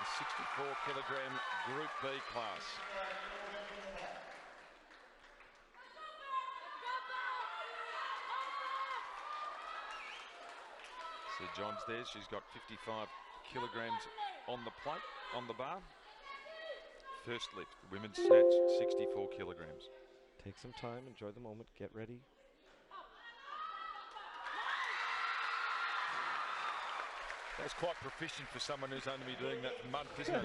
The 64-kilogram Group B class. So John's there. She's got 55 kilograms on the plate, on the bar. First lift, women's snatch, 64 kilograms. Take some time, enjoy the moment, get ready. That's quite proficient for someone who's only been doing that for a month, isn't it?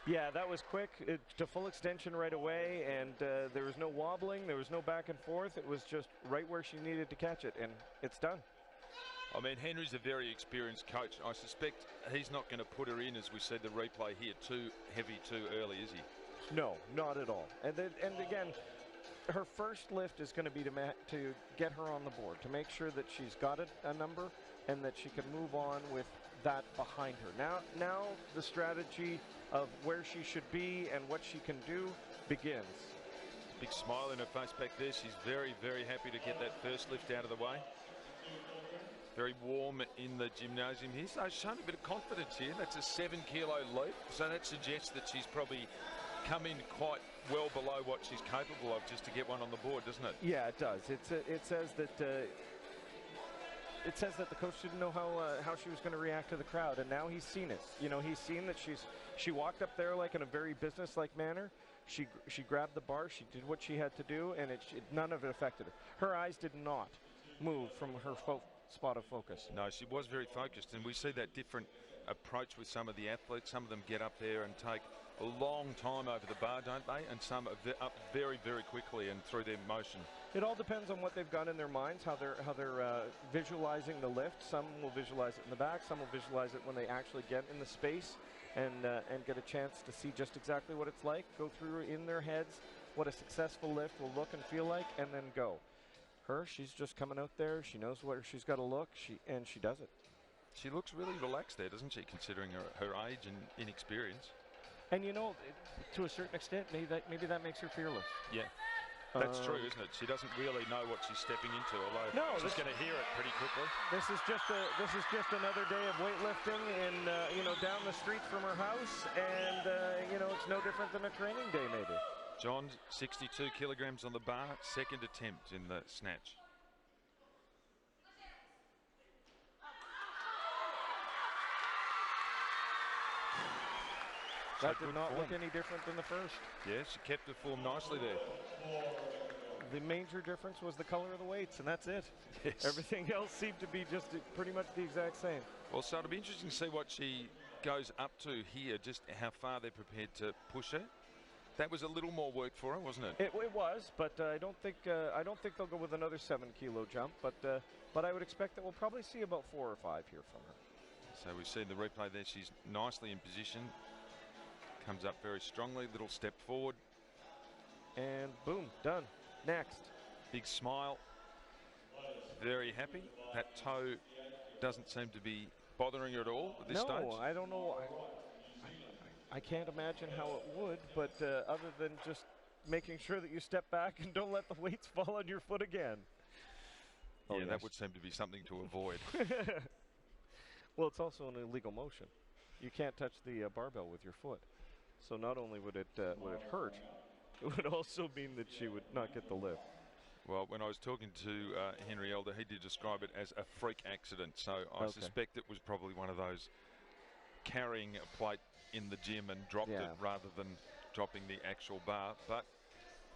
Yeah, that was quick, to full extension right away, and there was no wobbling, there was no back and forth. It was just right where she needed to catch it, and it's done. I mean, Henry's a very experienced coach. I suspect he's not going to put her in, as we see the replay here, too heavy too early, is he? No, not at all. And again, her first lift is going to be to get her on the board, to make sure that she's got a number and that she can move on with that behind her. Now the strategy of where she should be and what she can do begins. Big smile in her face back there. She's very, very happy to get that first lift out of the way. Very warm in the gymnasium here, so showing a bit of confidence here. That's a 7-kilo leap, so that suggests that she's probably come in quite well below what she's capable of just to get one on the board, doesn't it? Yeah, it does. It says that the coach didn't know how she was going to react to the crowd, and now he's seen it. You know, he's seen that she walked up there like in a very business-like manner. She grabbed the bar, she did what she had to do, and none of it affected her. Her eyes did not move from her spot of focus. No, she was very focused, and we see that different approach with some of the athletes. Some of them get up there and take a long time over the bar, don't they? And some are up very, very quickly and through their motion. It all depends on what they've got in their minds, how they're visualizing the lift. Some will visualize it in the back. Some will visualize it when they actually get in the space and get a chance to see just exactly what it's like. Go through in their heads what a successful lift will look and feel like, and then go. She's just coming out there. She knows where she's got to look, and she does it. She looks really relaxed there, doesn't she, considering her age and inexperience? And you know, to a certain extent, maybe that makes her fearless. Yeah, that's true, isn't it? She doesn't really know what she's stepping into, although she's going to hear it pretty quickly. This is just another day of weightlifting, and down the street from her house, and it's no different than a training day, maybe. John, 62 kilograms on the bar, second attempt in the snatch. That did not look any different than the first. Yeah, she kept her form nicely there. The major difference was the color of the weights, and that's it. Yes. Everything else seemed to be just pretty much the exact same. Well, so it'll be interesting to see what she goes up to here, just how far they're prepared to push her. That was a little more work for her, wasn't it? It was, but I don't think they'll go with another 7-kilo jump. But I would expect that we'll probably see about 4 or 5 here from her. So we see in the replay there, she's nicely in position. Comes up very strongly, little step forward. And boom, done. Next. Big smile. Very happy. That toe doesn't seem to be bothering her at all at this stage. No, I don't know. I can't imagine how it would, but other than just making sure that you step back and don't let the weights fall on your foot again. Yeah, yes. That would seem to be something to avoid. Well, it's also an illegal motion. You can't touch the barbell with your foot. So not only would it hurt, it would also mean that she would not get the lift. Well, when I was talking to Henry Elder, he did describe it as a freak accident. So I suspect it was probably one of those carrying a plate in the gym and dropped it rather than dropping the actual bar. But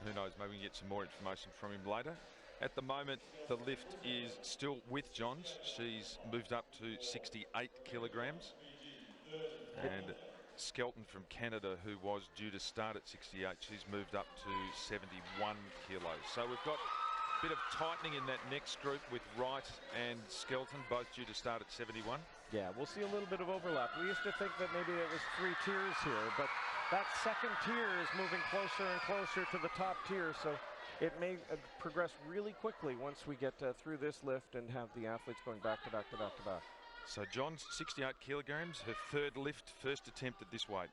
who knows, maybe we can get some more information from him later. At the moment, the lift is still with Johns. She's moved up to 68 kilograms. And Skelton from Canada, who was due to start at 68, she's moved up to 71 kilos. So we've got a bit of tightening in that next group with Wright and Skelton, both due to start at 71. Yeah, we'll see a little bit of overlap. We used to think that maybe it was 3 tiers here, but that second tier is moving closer and closer to the top tier, so it may progress really quickly once we get through this lift and have the athletes going back to back to back to back. So John's 68 kilograms, her third lift, first attempt at this weight.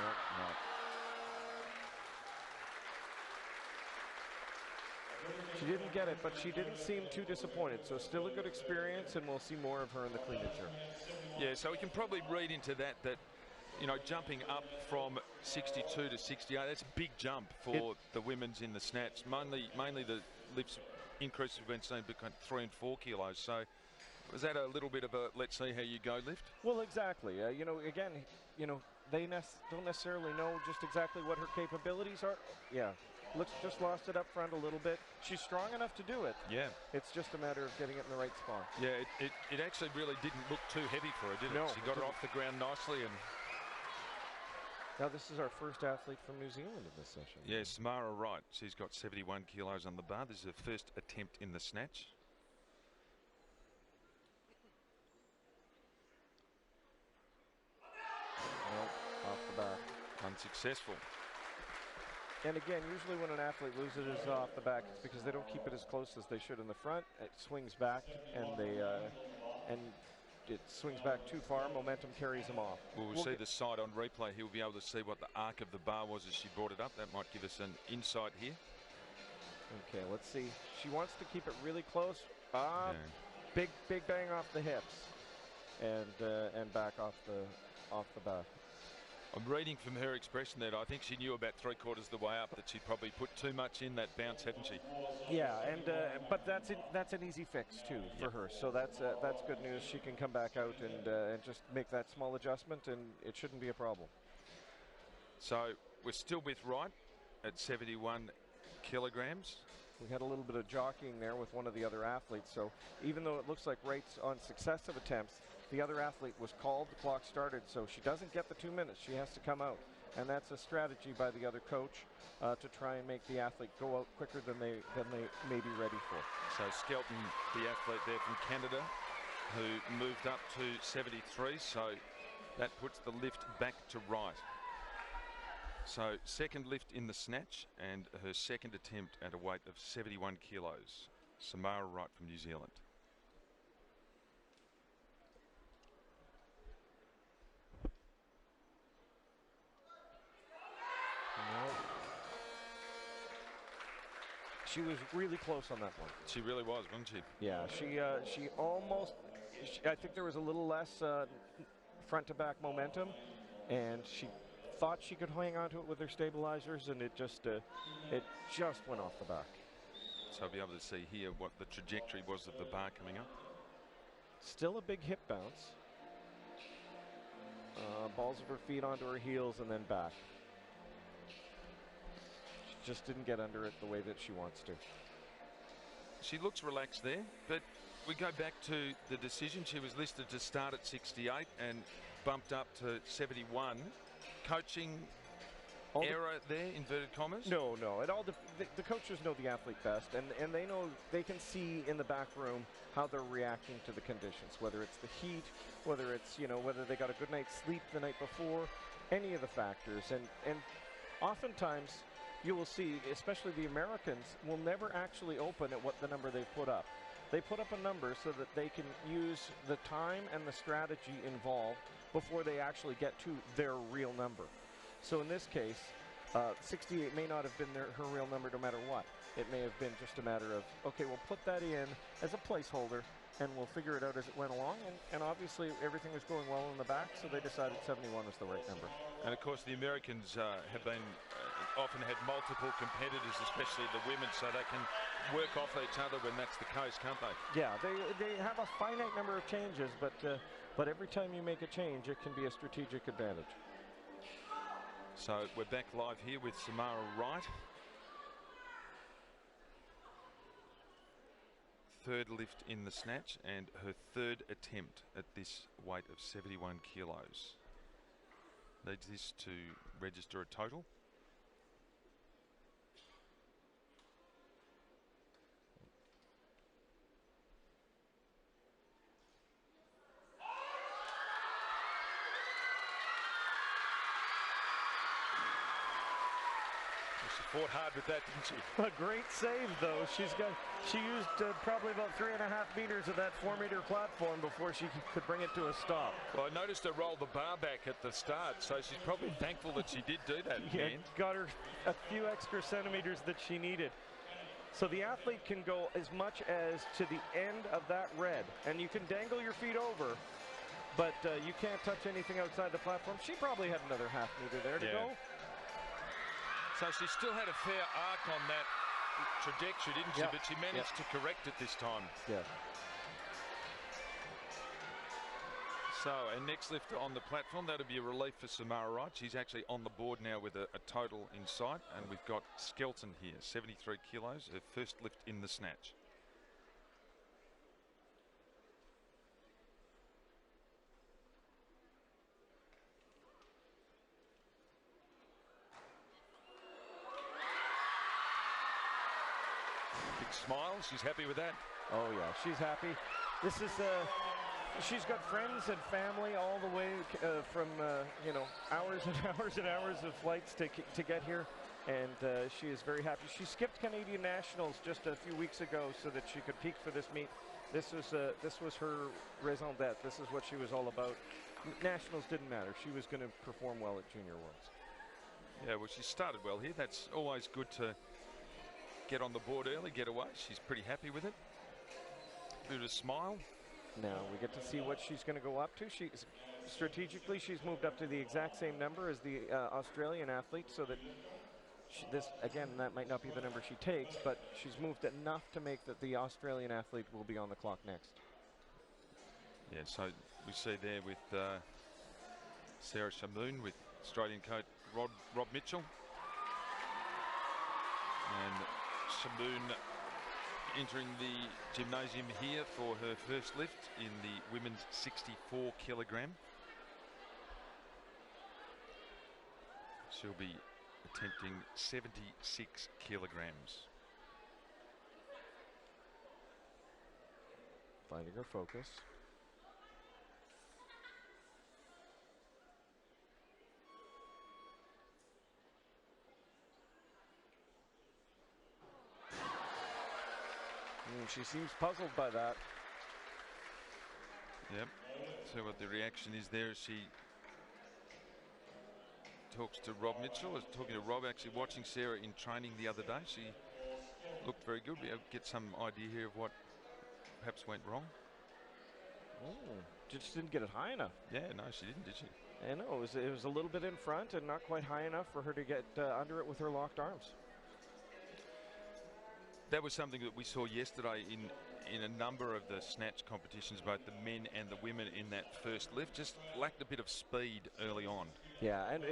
No. She didn't get it, but she didn't seem too disappointed. So still a good experience, and we'll see more of her in the clean and jerk. Yeah, so we can probably read into that, you know, jumping up from 62 to 68, that's a big jump for the women's in the snatch. Mainly the lifts increases have been seen between 3 and 4 kilos. So was that a little bit of a let's see how you go lift? Well, exactly. You know, again, you know, they don't necessarily know just exactly what her capabilities are. Yeah. Just lost it up front a little bit. She's strong enough to do it. Yeah. It's just a matter of getting it in the right spot. Yeah, it actually really didn't look too heavy for her, did it? No, she got it off the ground nicely. And now this is our first athlete from New Zealand in this session. Yeah, Samara Wright. She's got 71 kilos on the bar. This is her first attempt in the snatch. Well, off the back. Unsuccessful. And again, usually when an athlete loses it off the back, it's because they don't keep it as close as they should in the front. It swings back, and it swings back too far. Momentum carries them off. We'll see the side on replay. He'll be able to see what the arc of the bar was as she brought it up. That might give us an insight here. Okay, let's see. She wants to keep it really close. Big bang off the hips, and back off the back. I'm reading from her expression that I think she knew about 3/4 of the way up that she'd probably put too much in that bounce, hadn't she? Yeah, and but that's an easy fix too for her. So that's good news. She can come back out and just make that small adjustment, and it shouldn't be a problem. So we're still with Wright at 71 kilograms. We had a little bit of jockeying there with one of the other athletes. So even though it looks like Wright's on successive attempts, the other athlete was called, the clock started, so she doesn't get the 2 minutes. She has to come out. And that's a strategy by the other coach to try and make the athlete go out quicker than they may be ready for. So Skelton, the athlete there from Canada, who moved up to 73, so that puts the lift back to Wright. So second lift in the snatch and her second attempt at a weight of 71 kilos. Samara Wright from New Zealand. She was really close on that one. She really was, wasn't she? Yeah, she almost, I think there was a little less front to back momentum, and she thought she could hang on to it with her stabilizers, and it just went off the back. So I'll be able to see here what the trajectory was of the bar coming up. Still a big hip bounce. Balls of her feet onto her heels and then back. She just didn't get under it the way that she wants to. She looks relaxed there, but we go back to the decision. She was listed to start at 68 and bumped up to 71. Coaching error there, inverted commas? No. It all the coaches know the athlete best, and they know, they can see in the back room how they're reacting to the conditions, whether it's the heat, whether it's, you know, whether they got a good night's sleep the night before, any of the factors. And oftentimes you will see, especially the Americans, will never actually open at what the number they put up. They put up a number so that they can use the time and the strategy involved before they actually get to their real number. So in this case, 68 may not have been her real number no matter what. It may have been just a matter of, okay, we'll put that in as a placeholder and we'll figure it out as it went along. And obviously everything was going well in the back, so they decided 71 was the right number. And of course the Americans have been often had multiple competitors, especially the women, so they can work off each other when that's the case, can't they? Yeah, they have a finite number of changes, but every time you make a change, it can be a strategic advantage. So we're back live here with Samara Wright. Third lift in the snatch and her third attempt at this weight of 71 kilos. Needs this to register a total. Fought hard with that, didn't she? A great save, though. She used probably about 3.5 meters of that 4-meter platform before she could bring it to a stop. Well, I noticed her roll the bar back at the start, so she's probably thankful that she did do that. Yeah, got her a few extra centimeters that she needed. So the athlete can go as much as to the end of that red, and you can dangle your feet over, but you can't touch anything outside the platform. She probably had another half meter there to go. So she still had a fair arc on that trajectory, didn't she? But she managed to correct it this time. Yeah. So, our next lifter on the platform, that'll be a relief for Samara Wright. She's actually on the board now with a total in sight. And we've got Skelton here, 73 kilos, her first lift in the snatch. Big smile, she's happy with that. Oh yeah, she's happy. This is she's got friends and family all the way from you know, hours and hours and hours of flights to get here, and she is very happy. She skipped Canadian Nationals just a few weeks ago so that she could peak for this meet. This was her raison d'etre. This is what she was all about. Nationals didn't matter. She was going to perform well at Junior Worlds. Yeah, well, she started well here. That's always good to get on the board early, get away. She's pretty happy with it. Bit of a smile. Now we get to see what she's going to go up to. She's strategically, she's moved up to the exact same number as the Australian athlete, so that this, again, that might not be the number she takes, but she's moved enough to make that the Australian athlete will be on the clock next. Yeah, so we see there with Sarah Shamoon with Australian coach Rob Mitchell. And Shamoon entering the gymnasium here for her first lift in the women's 64 kilogram. She'll be attempting 76 kilograms. Finding her focus. She seems puzzled by that. Yep. So what the reaction is there, she talks to Rob Mitchell. I was talking to Rob, actually watching Sarah in training the other day. She looked very good. We get some idea here of what perhaps went wrong. Oh, just didn't get it high enough. Yeah, no, she didn't, did she? I know, it was a little bit in front and not quite high enough for her to get under it with her locked arms. That was something that we saw yesterday in a number of the snatch competitions, both the men and the women in that first lift. Just lacked a bit of speed early on. Yeah, and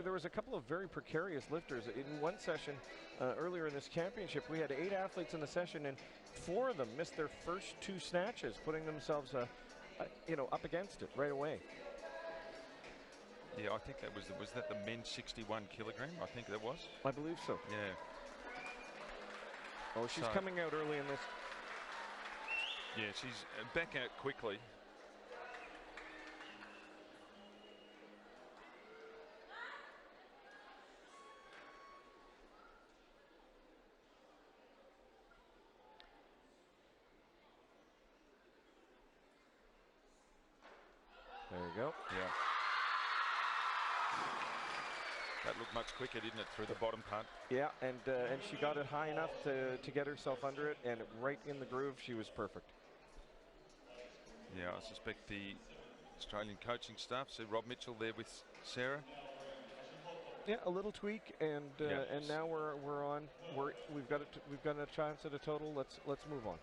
there was a couple of very precarious lifters. In one session earlier in this championship, we had 8 athletes in the session, and 4 of them missed their first 2 snatches, putting themselves you know, up against it right away. Yeah, I think that was that the men's 61 kilogram? I think that was. I believe so. Yeah. Oh, she's coming out early in this. Yeah, she's back out quickly. There you go. Yeah. That looked much quicker, didn't it, through the bottom part? Yeah, and she got it high enough to get herself under it, and right in the groove, she was perfect. Yeah, I suspect the Australian coaching staff, so Rob Mitchell there with Sarah. Yeah, a little tweak, and now we're on. We've got a chance at a total. Let's move on.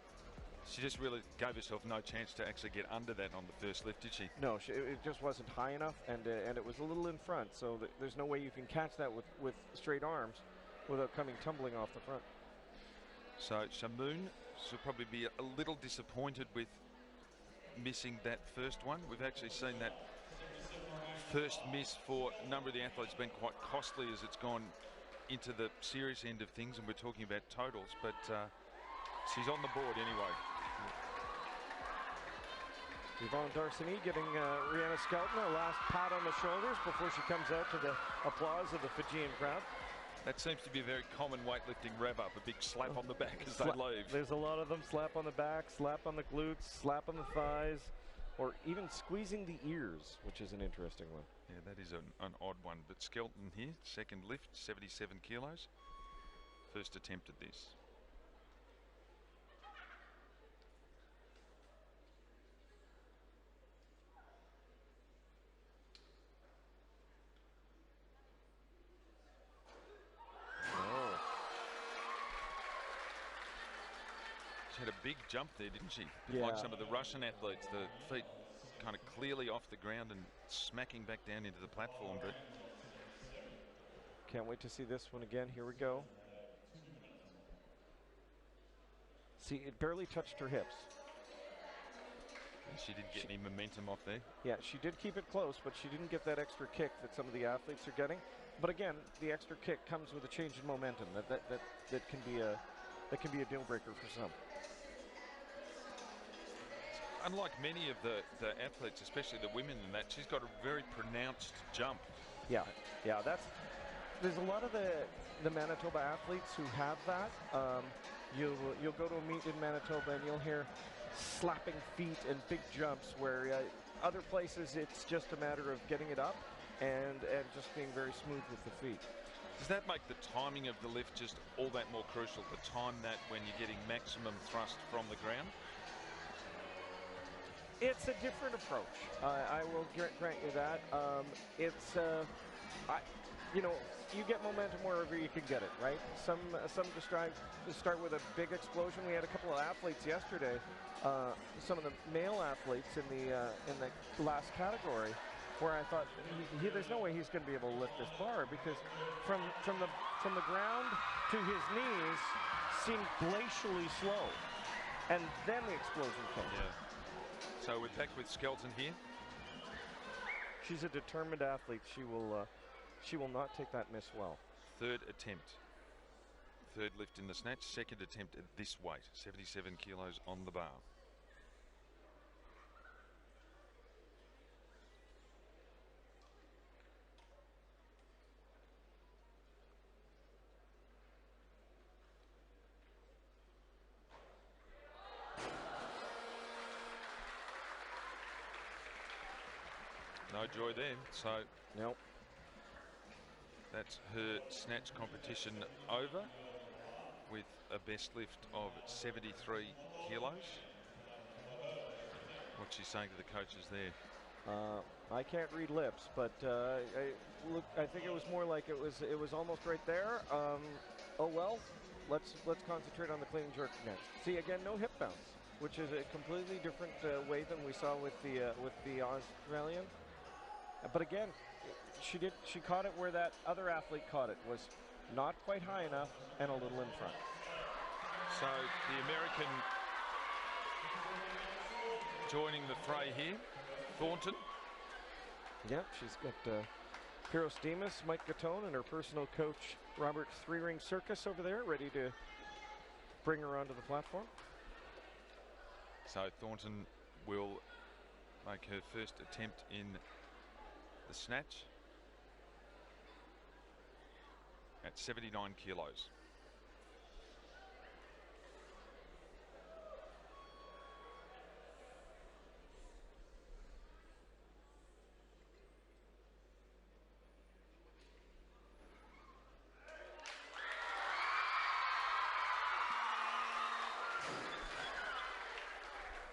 She just really gave herself no chance to actually get under that on the first lift, did she? No, it just wasn't high enough, and it was a little in front, so there's no way you can catch that with straight arms without coming tumbling off the front. So Shamoon should probably be a little disappointed with missing that first one. We've actually seen that first miss for a number of the athletes been quite costly as it's gone into the serious end of things, and we're talking about totals, but she's on the board anyway. Yvonne Darcini giving Rihanna Skelton a last pat on the shoulders before she comes out to the applause of the Fijian crowd. That seems to be a very common weightlifting rev-up, a big slap on the back as they leave. There's a lot of them. Slap on the back, slap on the glutes, slap on the thighs, or even squeezing the ears, which is an interesting one. Yeah, that is an odd one. But Skelton here, second lift, 77 kilos. First attempt at this. She had a big jump there, didn't she? Yeah. Like some of the Russian athletes, the feet kind of clearly off the ground and smacking back down into the platform. But can't wait to see this one again. Here we go. See, it barely touched her hips. And she didn't get any momentum off there. Yeah, she did keep it close, but she didn't get that extra kick that some of the athletes are getting. But again, the extra kick comes with a change in momentum. That can be a deal breaker for some. Unlike many of the athletes, especially the women in that, she's got a very pronounced jump. Yeah, there's a lot of the Manitoba athletes who have that. You'll go to a meet in Manitoba and you'll hear slapping feet and big jumps, where other places it's just a matter of getting it up and just being very smooth with the feet. Does that make the timing of the lift just all that more crucial, to time that when you're getting maximum thrust from the ground? It's a different approach. I will grant you that. You get momentum wherever you can get it, right? Some start with a big explosion. We had a couple of athletes yesterday, some of the male athletes in the last category, where I thought there's no way he's going to be able to lift this bar, because from the ground to his knees seemed glacially slow, and then the explosion came. Yeah. So we're back with Skelton here. She's a determined athlete. She will not take that miss well. Third attempt. Third lift in the snatch. Second attempt at this weight. 77 kilos on the bar. No joy there. So nope. That's her snatch competition over, with a best lift of 73 kilos. What's she saying to the coaches there? I can't read lips, but I think it was more like it was almost right there. Oh well, let's concentrate on the clean and jerk next. See, again, no hip bounce, which is a completely different way than we saw with the Australian. But again, she caught it where that other athlete caught it, was not quite high enough and a little in front. So the American joining the fray here, Thornton. Yep, she's got Piros Demas, Mike Gattone, and her personal coach, Robert Three-Ring Circus, over there, ready to bring her onto the platform. So Thornton will make her first attempt in the snatch at 79 kilos.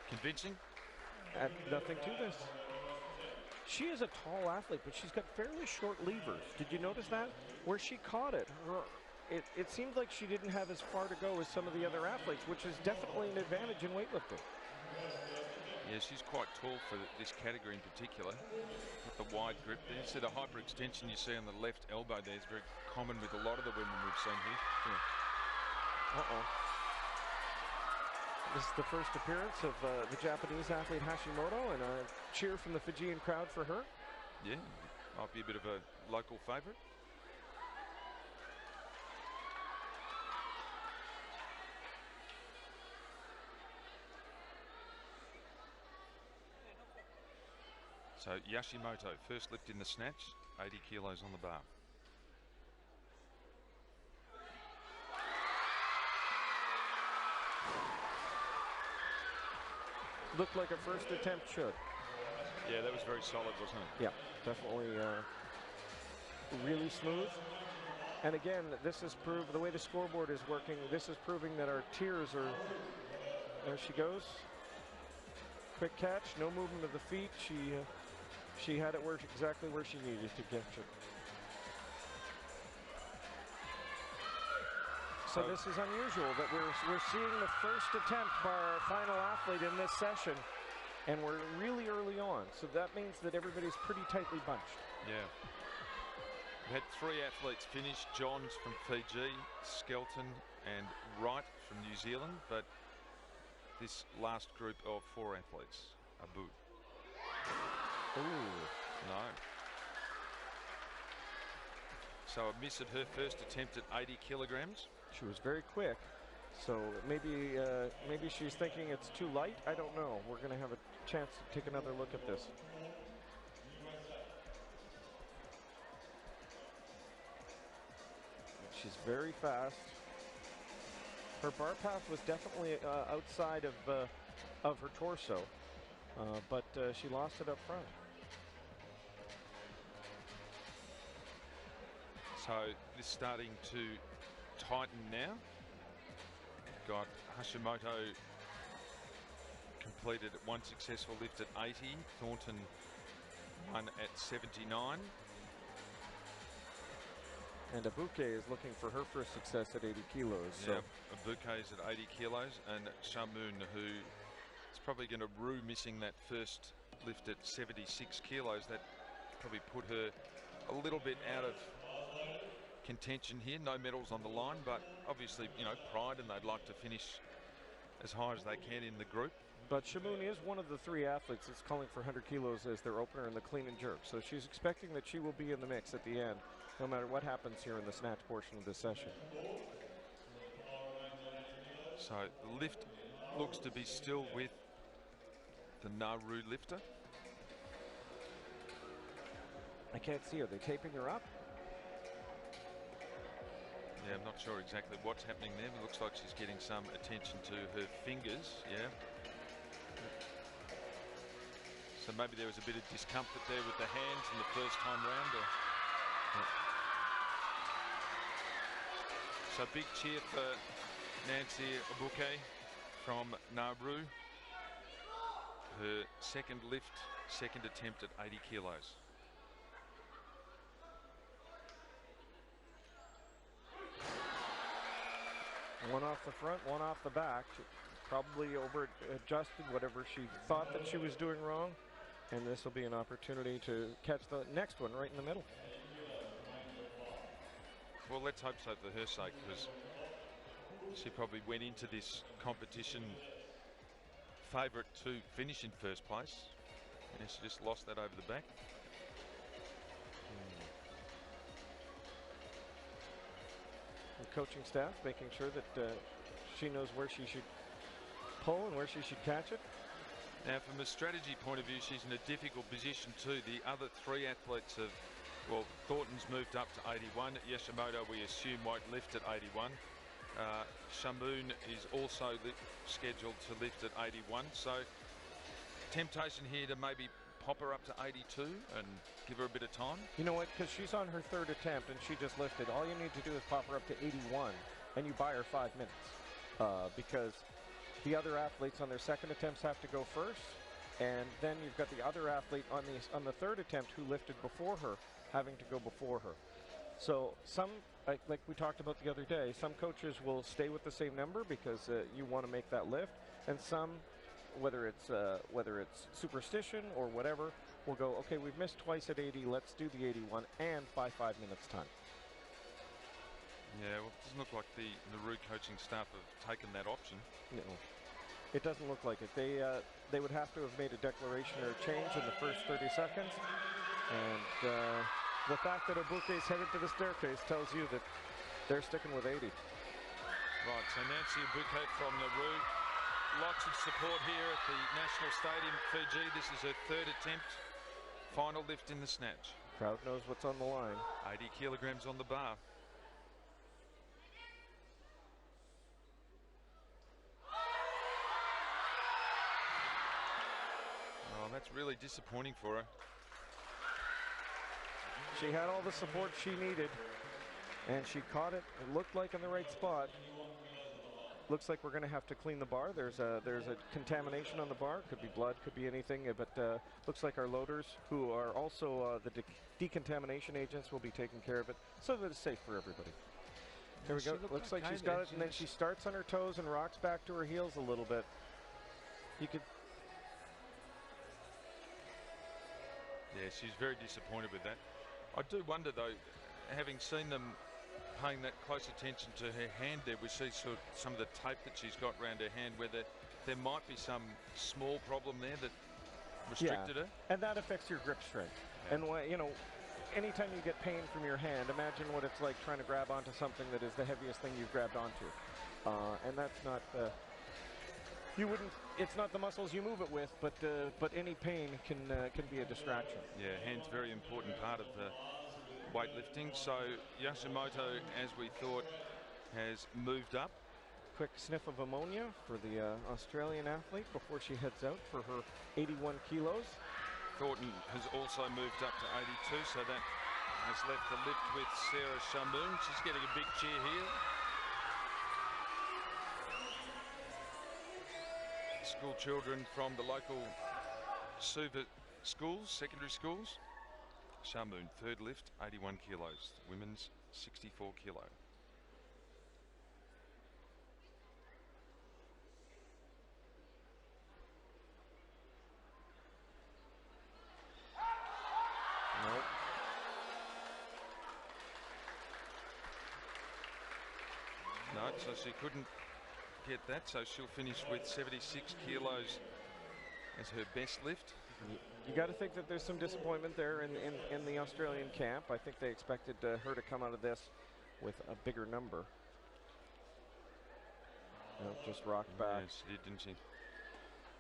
Convincing? Add nothing to this. She is a tall athlete, but she's got fairly short levers. Did you notice that? Where she caught it, it seemed like she didn't have as far to go as some of the other athletes, which is definitely an advantage in weightlifting. Yeah, she's quite tall for this category in particular. Got the wide grip there. So the hyperextension you see on the left elbow there is very common with a lot of the women we've seen here. Yeah. Uh-oh. This is the first appearance of the Japanese athlete Hashimoto, and a cheer from the Fijian crowd for her. Yeah, might be a bit of a local favourite. So Yashimoto, first lift in the snatch, 80 kilos on the bar. Looked like a first attempt should. Yeah, that was very solid, wasn't it? Yeah, definitely really smooth. And again, this has proved, the way the scoreboard is working, this is proving that our tiers are, there she goes. Quick catch, no movement of the feet. She had it exactly where she needed to catch it. So this is unusual that we're seeing the first attempt by our final athlete in this session, and we're really early on. So that means that everybody's pretty tightly bunched. Yeah. We had 3 athletes finish, Johns from Fiji, Skelton and Wright from New Zealand, but this last group of 4 athletes, Abu. Ooh. No. So a miss at her first attempt at 80 kilograms. She was very quick, so maybe she's thinking it's too light. I don't know. We're going to have a chance to take another look at this. She's very fast. Her bar path was definitely outside of her torso, but she lost it up front. So this is starting to tighten now. Got Hashimoto completed one successful lift at 80. Thornton one at 79. And Abuke is looking for her first success at 80 kilos. So. Yeah, Abuke is at 80 kilos, and Shamoon, who is probably going to rue missing that first lift at 76 kilos. That probably put her a little bit out of contention here. No medals on the line, but obviously, you know, pride, and they'd like to finish as high as they can in the group. But Shamoon is one of the 3 athletes that's calling for 100 kilos as their opener in the clean and jerk. So she's expecting that she will be in the mix at the end, no matter what happens here in the snatch portion of this session. So the lift looks to be still with the Nauru lifter. I can't see her. They're taping her up. Yeah, I'm not sure exactly what's happening there. It looks like she's getting some attention to her fingers. Yeah. So maybe there was a bit of discomfort there with the hands in the first time round. Yeah. So big cheer for Nancy Abuke from Nauru. Her second lift, second attempt at 80 kilos. One off the front, one off the back. She probably over adjusted whatever she thought that she was doing wrong. And this will be an opportunity to catch the next one right in the middle. Well, let's hope so for her sake, because she probably went into this competition favourite to finish in first place. And she just lost that over the back. The coaching staff making sure that she knows where she should pull and where she should catch it. Now, from a strategy point of view, she's in a difficult position too. The other 3 athletes have, well, Thornton's moved up to 81. Yashimoto, we assume, won't lift at 81. Shamoon is also scheduled to lift at 81. So, temptation here to maybe pop her up to 82 and give her a bit of time. You know what? Because she's on her 3rd attempt and she just lifted. All you need to do is pop her up to 81, and you buy her 5 minutes because the other athletes on their 2nd attempts have to go first, and then you've got the other athlete on the 3rd attempt who lifted before her having to go before her. So some, like we talked about the other day, some coaches will stay with the same number because you want to make that lift, and some, whether it's superstition or whatever, will go, okay, we've missed twice at 80, let's do the 81 and buy 5 minutes time. Yeah, well, it doesn't look like the Nauru coaching staff have taken that option. No, it doesn't look like it. They would have to have made a declaration or a change in the first 30 seconds. And the fact that Abuke's headed to the staircase tells you that they're sticking with 80. Right, so Nancy Abuke from Nauru. Lots of support here at the National Stadium, Fiji. This is her 3rd attempt. Final lift in the snatch. Crowd knows what's on the line. 80 kilograms on the bar. Oh, that's really disappointing for her. She had all the support she needed, and she caught it. It looked like in the right spot. Looks like we're going to have to clean the bar. There's a contamination on the bar. Could be blood, could be anything, but looks like our loaders, who are also the decontamination agents, will be taking care of it so that it's safe for everybody. Here we go. Looks like she's got it, and then she starts on her toes and rocks back to her heels a little bit. You could. Yeah, she's very disappointed with that. I do wonder, though, having seen them paying that close attention to her hand there, we see sort of some of the tape that she's got around her hand, whether there might be some small problem there that restricted her. And that affects your grip strength. Yeah. And, you know, anytime you get pain from your hand, imagine what it's like trying to grab onto something that is the heaviest thing you've grabbed onto. And that's not, it's not the muscles you move it with, but any pain can be a distraction. Yeah, hand's a very important part of weightlifting. So Yoshimoto, as we thought, has moved up. Quick sniff of ammonia for the Australian athlete before she heads out for her 81 kilos. Thornton has also moved up to 82, so that has left the lift with Sarah Shamoon. She's getting a big cheer here. School children from the local Suva schools, secondary schools. Shamoon, third lift, 81 kilos. Women's 64 kilo. Nope. No, so she couldn't get that, so she'll finish with 76 kilos as her best lift. You got to think that there's some disappointment there in the Australian camp. I think they expected her to come out of this with a bigger number. Just rocked back. Yeah, she did, didn't she?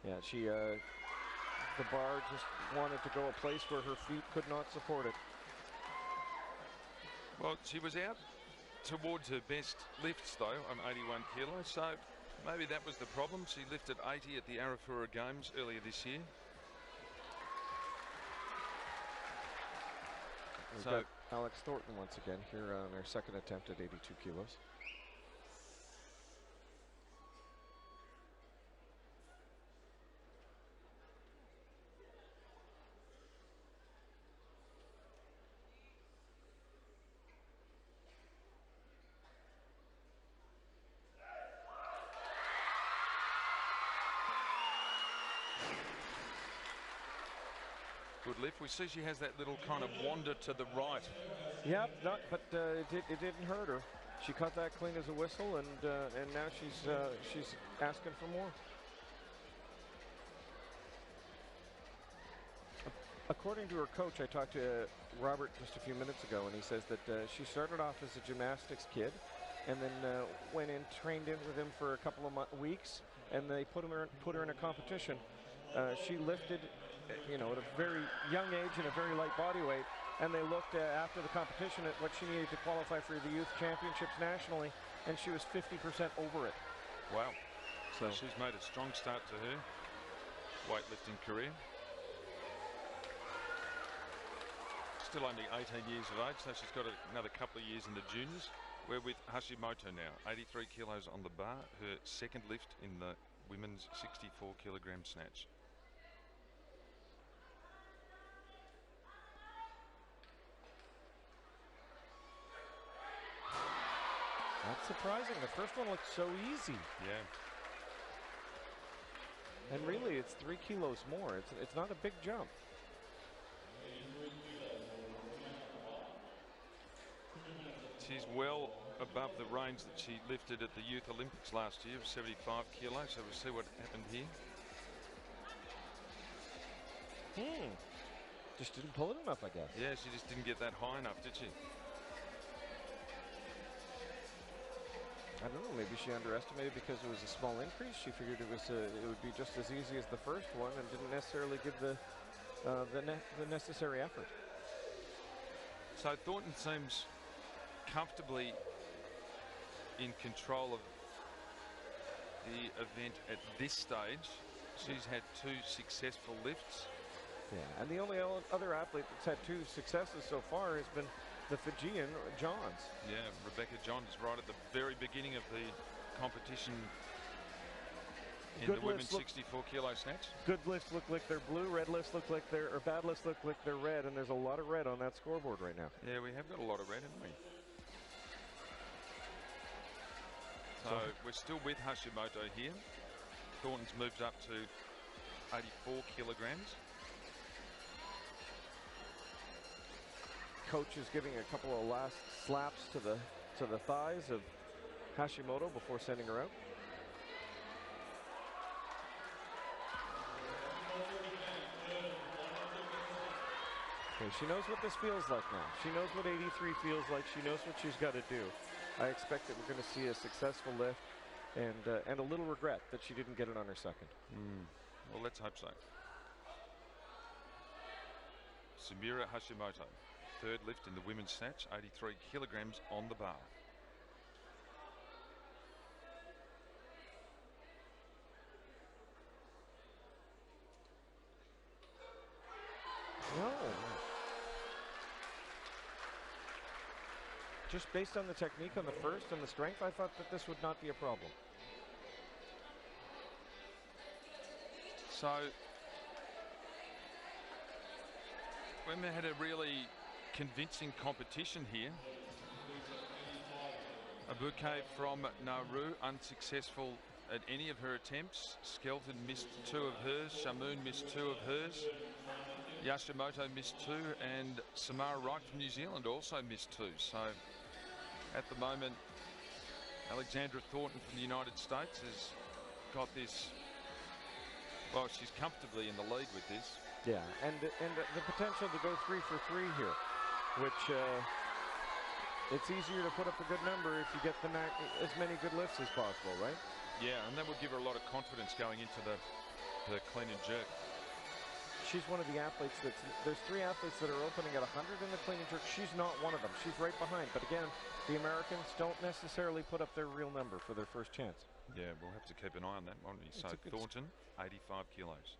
Yeah, she, the bar just wanted to go a place where her feet could not support it. Well, she was out towards her best lifts, though, on 81 kilos, so maybe that was the problem. She lifted 80 at the Arafura Games earlier this year. We've got Alex Thornton once again here on her second attempt at 82 kilos. Good lift. We see she has that little kind of wander to the right. Yep, but it didn't hurt her. She caught that clean as a whistle, and now she's asking for more. According to her coach, I talked to Robert just a few minutes ago, and he says that she started off as a gymnastics kid, and then went in, trained in with him for a couple of weeks, and they put her in a competition. She lifted, you know, at a very young age and a very light body weight, and they looked after the competition at what she needed to qualify for the youth championships nationally, and she was 50% over it. Wow. So she's made a strong start to her weightlifting career. Still only 18 years of age, so she's got another couple of years in the juniors. We're with Hashimoto now, 83 kilos on the bar, her second lift in the women's 64 kilogram snatch. That's surprising. The first one looked so easy. Yeah. And really, it's 3 kilos more. It's not a big jump. She's well above the range that she lifted at the Youth Olympics last year of 75 kilos. So we'll see what happened here. Just didn't pull it enough, I guess. Yeah, she just didn't get that high enough, did she? I don't know, maybe she underestimated because it was a small increase. She figured it would be just as easy as the first one and didn't necessarily give the necessary effort. So Thornton seems comfortably in control of the event at this stage. She's had 2 successful lifts. Yeah, and the only other athlete that's had 2 successes so far has been the Fijian Johns. Yeah, Rebecca Johns right at the very beginning of the competition in the women's 64 kilo snatch. Good lifts look like they're blue, red lifts look like they're, or bad lifts look like they're red, and there's a lot of red on that scoreboard right now. Yeah, we have got a lot of red, haven't we? So we're still with Hashimoto here. Thornton's moved up to 84 kilograms. Coach is giving a couple of last slaps to the thighs of Hashimoto before sending her out. Okay, she knows what this feels like now. She knows what 83 feels like. She knows what she's got to do. I expect that we're going to see a successful lift and a little regret that she didn't get it on her second. Well, let's hope so. Samira Hashimoto, third lift in the women's snatch, 83 kilograms on the bar. No. Just based on the technique on the first and the strength, I thought that this would not be a problem. So we had a really convincing competition here. A bouquet from Nauru, unsuccessful at any of her attempts. Skelton missed 2 of hers, Shamoon missed 2 of hers, Yashimoto missed 2, and Samara Wright from New Zealand also missed 2. So at the moment, Alexandra Thornton from the United States has got this. Well, she's comfortably in the lead with this. Yeah, and the potential to go 3 for 3 here, which it's easier to put up a good number if you get as many good lifts as possible, right? Yeah, and that would give her a lot of confidence going into the clean and jerk. She's one of the athletes there's 3 athletes that are opening at 100 in the clean and jerk. She's not one of them. She's right behind. But again, the Americans don't necessarily put up their real number for their first chance. Yeah, we'll have to keep an eye on that, won't we? So Thornton, 85 kilos.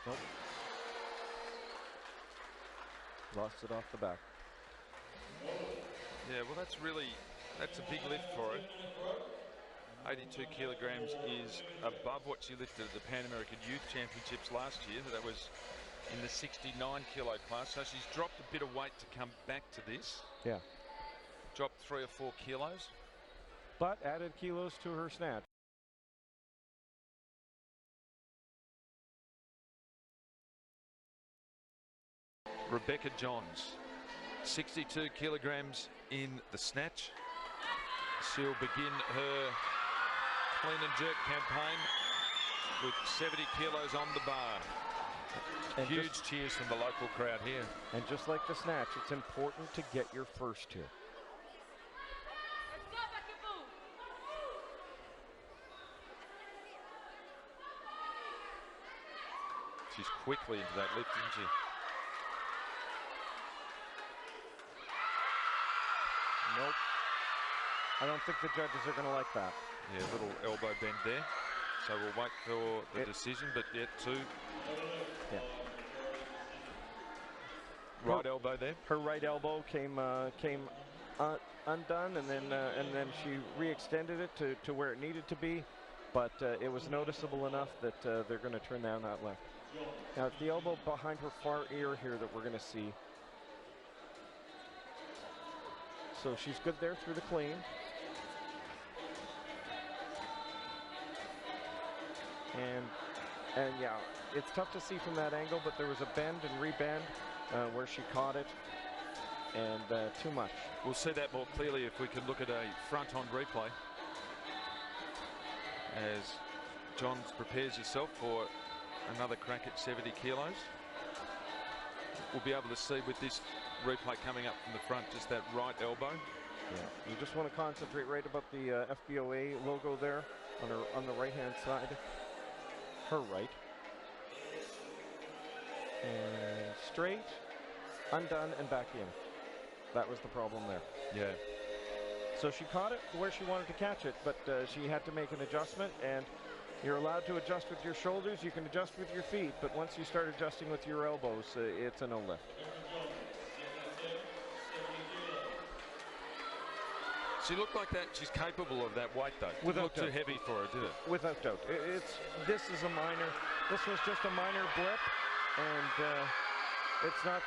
Nope. Lost it off the back. Yeah, well, that's a big lift for her. 82 kilograms is above what she lifted at the Pan American Youth Championships last year. That was in the 69 kilo class. So she's dropped a bit of weight to come back to this. Yeah. Dropped 3 or 4 kilos. But added kilos to her snatch. Rebecca Johns, 62 kilograms in the snatch. She'll begin her clean and jerk campaign with 70 kilos on the bar. And huge cheers from the local crowd here. And just like the snatch, it's important to get your first here. She's quickly into that lift, isn't she? Nope. I don't think the judges are going to like that. Yeah, little elbow bend there. So we'll wait for the decision, but yet 2. Yeah. Right elbow there. Her right elbow came undone, and then she re-extended it to where it needed to be, but it was noticeable enough that they're going to turn down that left. Now, it's the elbow behind her far ear here that we're going to see. So she's good there through the clean. And yeah, it's tough to see from that angle, but there was a bend and rebend where she caught it, and too much. We'll see that more clearly if we can look at a front-on replay as Johns prepares herself for another crack at 70 kilos. We'll be able to see with this replay coming up from the front, just that right elbow. Yeah, you just want to concentrate right about the FBOA logo there on the right-hand side. Her right. And straight, undone, and back in. That was the problem there. Yeah. So she caught it where she wanted to catch it, but she had to make an adjustment, and you're allowed to adjust with your shoulders, you can adjust with your feet, but once you start adjusting with your elbows, it's a no lift. She looked like that. She's capable of that weight, though. Without doubt. Too heavy for her, did it? Without doubt. This is a minor. This was just a minor blip, and it's not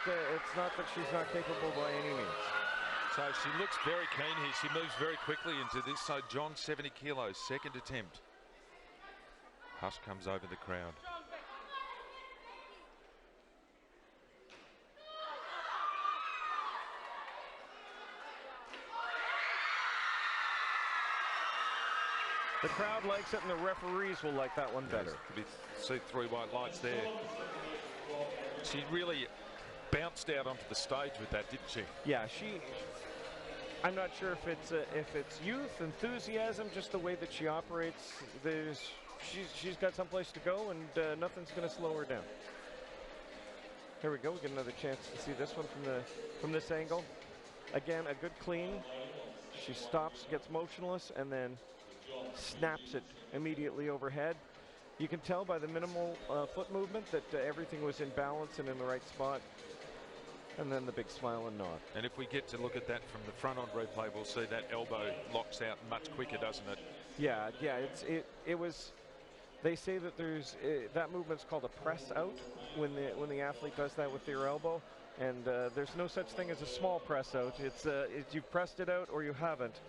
that she's not capable by any means. So she looks very keen here. She moves very quickly into this. So John, 70 kilos, second attempt. Hush comes over the crowd. The crowd likes it, and the referees will like that one better. See 3 white lights there. She really bounced out onto the stage with that, didn't she? Yeah, I'm not sure if it's youth, enthusiasm, just the way that she operates. She's got someplace to go, and nothing's going to slow her down. Here we go. We get another chance to see this one from this angle. Again, a good clean. She stops, gets motionless, and then snaps it immediately overhead. You can tell by the minimal foot movement that everything was in balance and in the right spot. And then the big smile and nod. And if we get to look at that from the front on replay, we'll see that elbow locks out much quicker, doesn't it? Yeah. It was. They say that that movement's called a press out when the athlete does that with their elbow. And there's no such thing as a small press out. It's you've pressed it out or you haven't.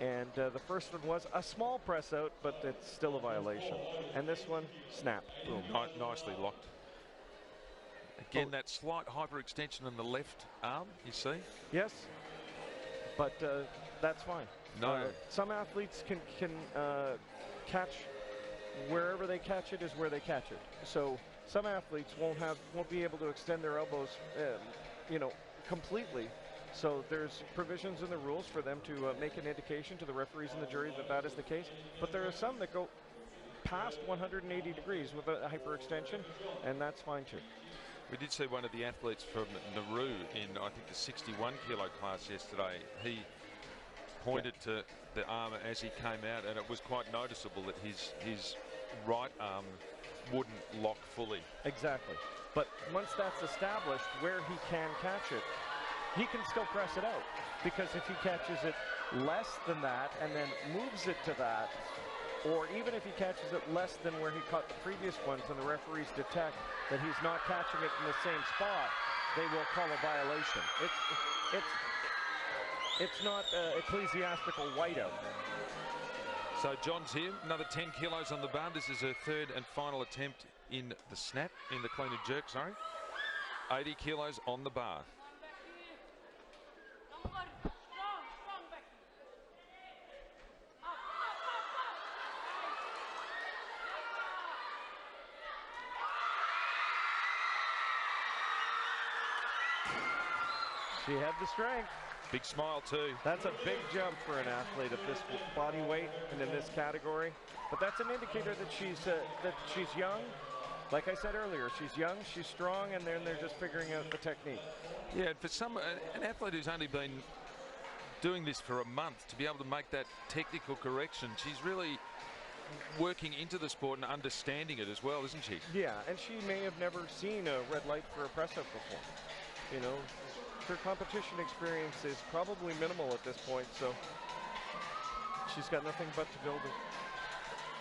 And the first one was a small press out, but it's still a violation. And this one, snap, boom. Nicely locked. Again, that slight hyperextension in the left arm, you see? Yes, but that's fine. No. Some athletes can catch wherever they catch it is where they catch it. So some athletes won't be able to extend their elbows, completely. So there's provisions in the rules for them to make an indication to the referees and the jury that is the case. But there are some that go past 180 degrees with a hyperextension, and that's fine too. We did see one of the athletes from Nauru in, I think, the 61 kilo class yesterday. He pointed to the arm as he came out, and it was quite noticeable that his right arm wouldn't lock fully. Exactly. But once that's established where he can catch it, he can still press it out, because if he catches it less than that and then moves it to that, or even if he catches it less than where he caught the previous ones and the referees detect that he's not catching it in the same spot, they will call a violation. It's not ecclesiastical whiteout. So John's here, another 10 kilos on the bar. This is her third and final attempt in the snap, in the clean and jerk, sorry. 80 kilos on the bar. She had the strength. Big smile too. That's a big jump for an athlete of this body weight and in this category. But that's an indicator that she's young. Like I said earlier, she's young, she's strong, and then they're just figuring out the technique. Yeah, and for an athlete who's only been doing this for a month, to be able to make that technical correction, she's really working into the sport and understanding it as well, isn't she? Yeah, and she may have never seen a red light for a press-up before. You know, her competition experience is probably minimal at this point, so she's got nothing but to build it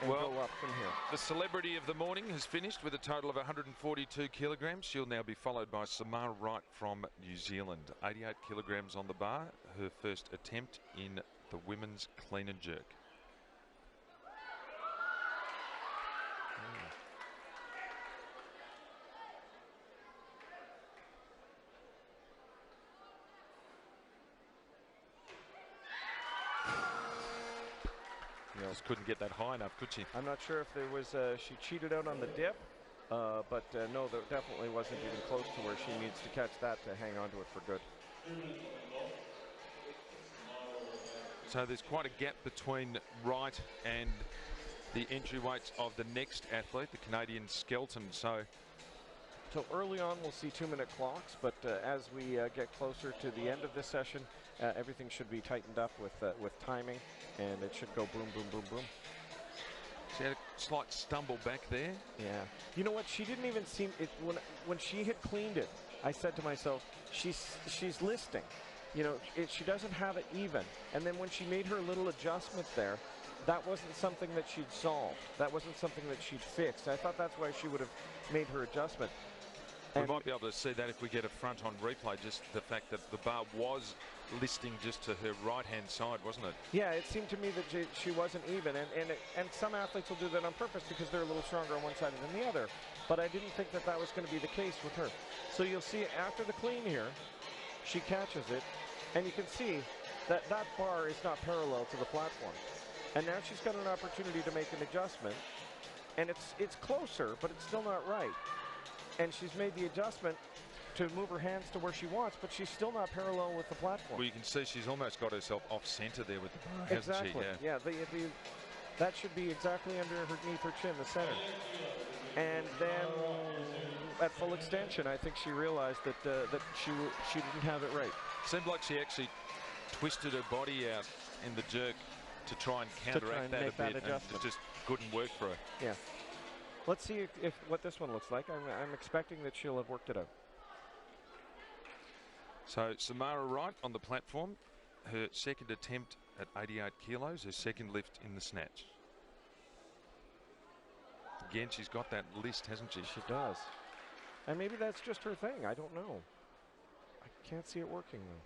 and go up from here. The celebrity of the morning has finished with a total of 142 kilograms. She'll now be followed by Samara Wright from New Zealand. 88 kilograms on the bar, her first attempt in the women's clean and jerk. Couldn't get that high enough, could she? I'm not sure if there was she cheated out on the dip, but no, there definitely wasn't even close to where she needs to catch that to hang on to it for good. So there's quite a gap between Wright and the entry weights of the next athlete, the Canadian Skelton. So early on we'll see 2-minute clocks, but as we get closer to the end of this session, everything should be tightened up with timing, and it should go boom, boom, boom, boom. She had a slight stumble back there. Yeah. You know what? She didn't even seem it when she had cleaned it. I said to myself, she's listing. You know, she doesn't have it even. And then when she made her little adjustment there, that wasn't something that she'd solved. That wasn't something that she'd fixed. I thought that's why she would have made her adjustment. We might be able to see that if we get a front on replay, just the fact that the bar was listing just to her right-hand side, wasn't it? Yeah, it seemed to me that she wasn't even, and some athletes will do that on purpose because they're a little stronger on one side than the other. But I didn't think that that was going to be the case with her. So you'll see after the clean here, she catches it, and you can see that that bar is not parallel to the platform. And now she's got an opportunity to make an adjustment, and it's closer, but it's still not right. And she's made the adjustment to move her hands to where she wants, but she's still not parallel with the platform. Well, you can see she's almost got herself off center there with the bar, hasn't exactly. she? Yeah. That should be exactly underneath her chin, the center. And then at full extension, I think she realized that she didn't have it right. Seemed like she actually twisted her body out in the jerk to try and counteract that a bit, and it just couldn't work for her. Yeah. Let's see if what this one looks like. I'm expecting that she'll have worked it out. So Samara Wright on the platform, her second attempt at 88 kilos, her second lift in the snatch. Again, she's got that list, hasn't she? She does. And maybe that's just her thing. I don't know. I can't see it working though.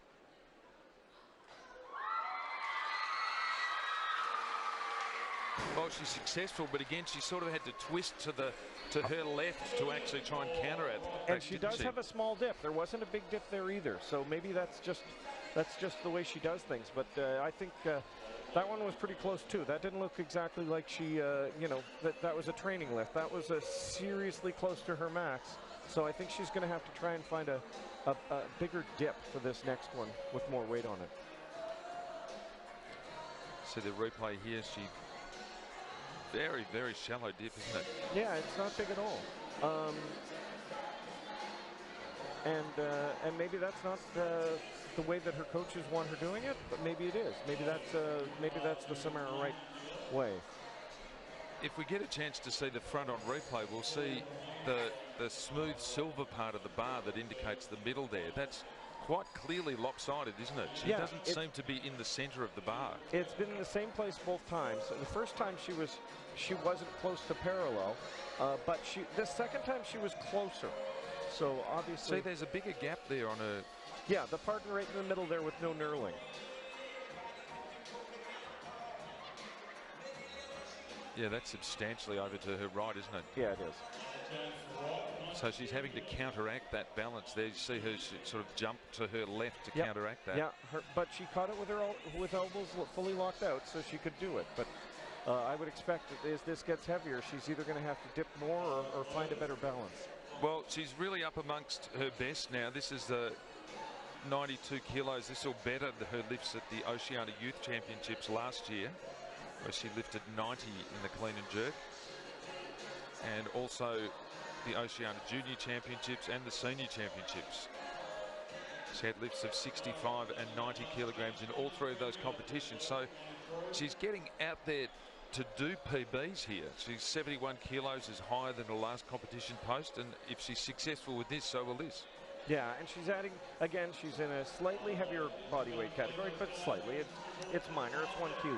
Well, she's successful, but again, she sort of had to twist to her left to actually try and counter it. And she does have a small dip. There wasn't a big dip there either. So maybe that's just the way she does things. But I think that one was pretty close too. That didn't look exactly like she, you know, that was a training lift. That was seriously close to her max. So I think she's going to have to try and find a bigger dip for this next one with more weight on it. So the replay here, she. Very, very shallow dip, isn't it? Yeah, it's not big at all. And maybe that's not the way that her coaches want her doing it, but maybe it is. Maybe that's the Samara Wright way. If we get a chance to see the front on replay, we'll see the smooth silver part of the bar that indicates the middle there. That's quite clearly lopsided, isn't it? She doesn't seem to be in the center of the bar. It's been in the same place both times. The first time she wasn't close to parallel, but the second time she was closer. So obviously, see, there's a bigger gap there on her. Yeah, the part right in the middle there with no knurling. Yeah, that's substantially over to her right, isn't it? Yeah, it is. So she's having to counteract that balance there. You see her sort of jump to her left to counteract that. Yeah, but she caught it with elbows fully locked out, so she could do it. But I would expect that as this gets heavier, she's either going to have to dip more or find a better balance. Well, she's really up amongst her best now. This is the 92 kilos. This will better her lifts at the Oceania Youth Championships last year, where she lifted 90 in the clean and jerk. And also the Oceania Junior Championships and the Senior Championships. She had lifts of 65 and 90 kilograms in all three of those competitions. So she's getting out there to do PBs here. She's 71 kilos, is higher than the last competition post, and if she's successful with this, so will this. Yeah, and she's adding, again, she's in a slightly heavier body weight category, but slightly. It's minor, it's 1 kilo.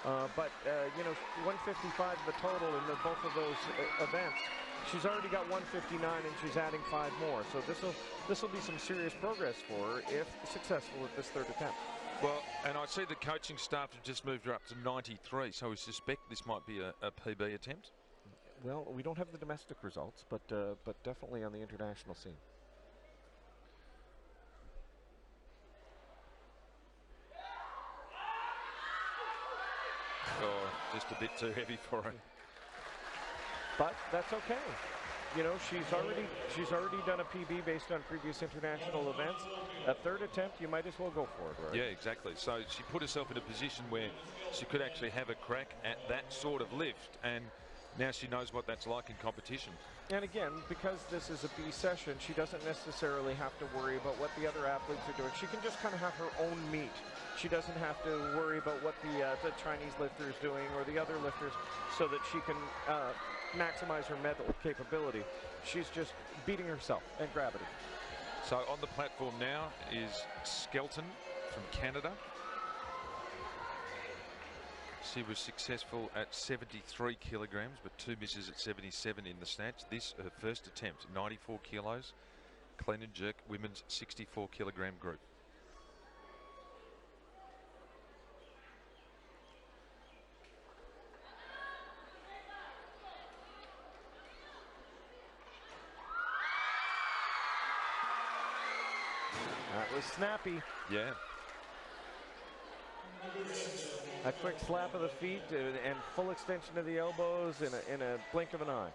You know, 155 the total in both of those events. She's already got 159 and she's adding 5 more. So this will be some serious progress for her if successful at this third attempt. Well, and I see the coaching staff have just moved her up to 93, so we suspect this might be a PB attempt. Well, we don't have the domestic results, but definitely on the international scene. Oh, just a bit too heavy for her. But that's okay. You know, she's already done a PB based on previous international events. A third attempt, you might as well go for it, right? Yeah, exactly. So she put herself in a position where she could actually have a crack at that sort of lift, and now she knows what that's like in competition. And again, because this is a B session, she doesn't necessarily have to worry about what the other athletes are doing. She can just kind of have her own meet. She doesn't have to worry about what the Chinese lifter is doing or the other lifters, so that she can maximize her mental capability. She's just beating herself and gravity. So on the platform now is Skelton from Canada. She was successful at 73 kilograms, but 2 misses at 77 in the snatch. This, her first attempt, 94 kilos, clean and jerk, women's 64 kilogram group. That was snappy. Yeah. A quick slap of the feet and full extension of the elbows in a blink of an eye.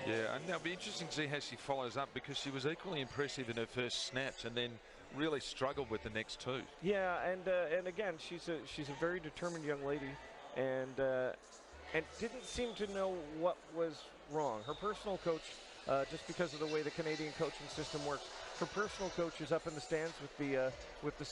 Yeah, and now it'll be interesting to see how she follows up, because she was equally impressive in her first snatch and then really struggled with the next two. Yeah, and again, she's a very determined young lady, and didn't seem to know what was wrong. Her personal coach, just because of the way the Canadian coaching system works, her personal coach is up in the stands with the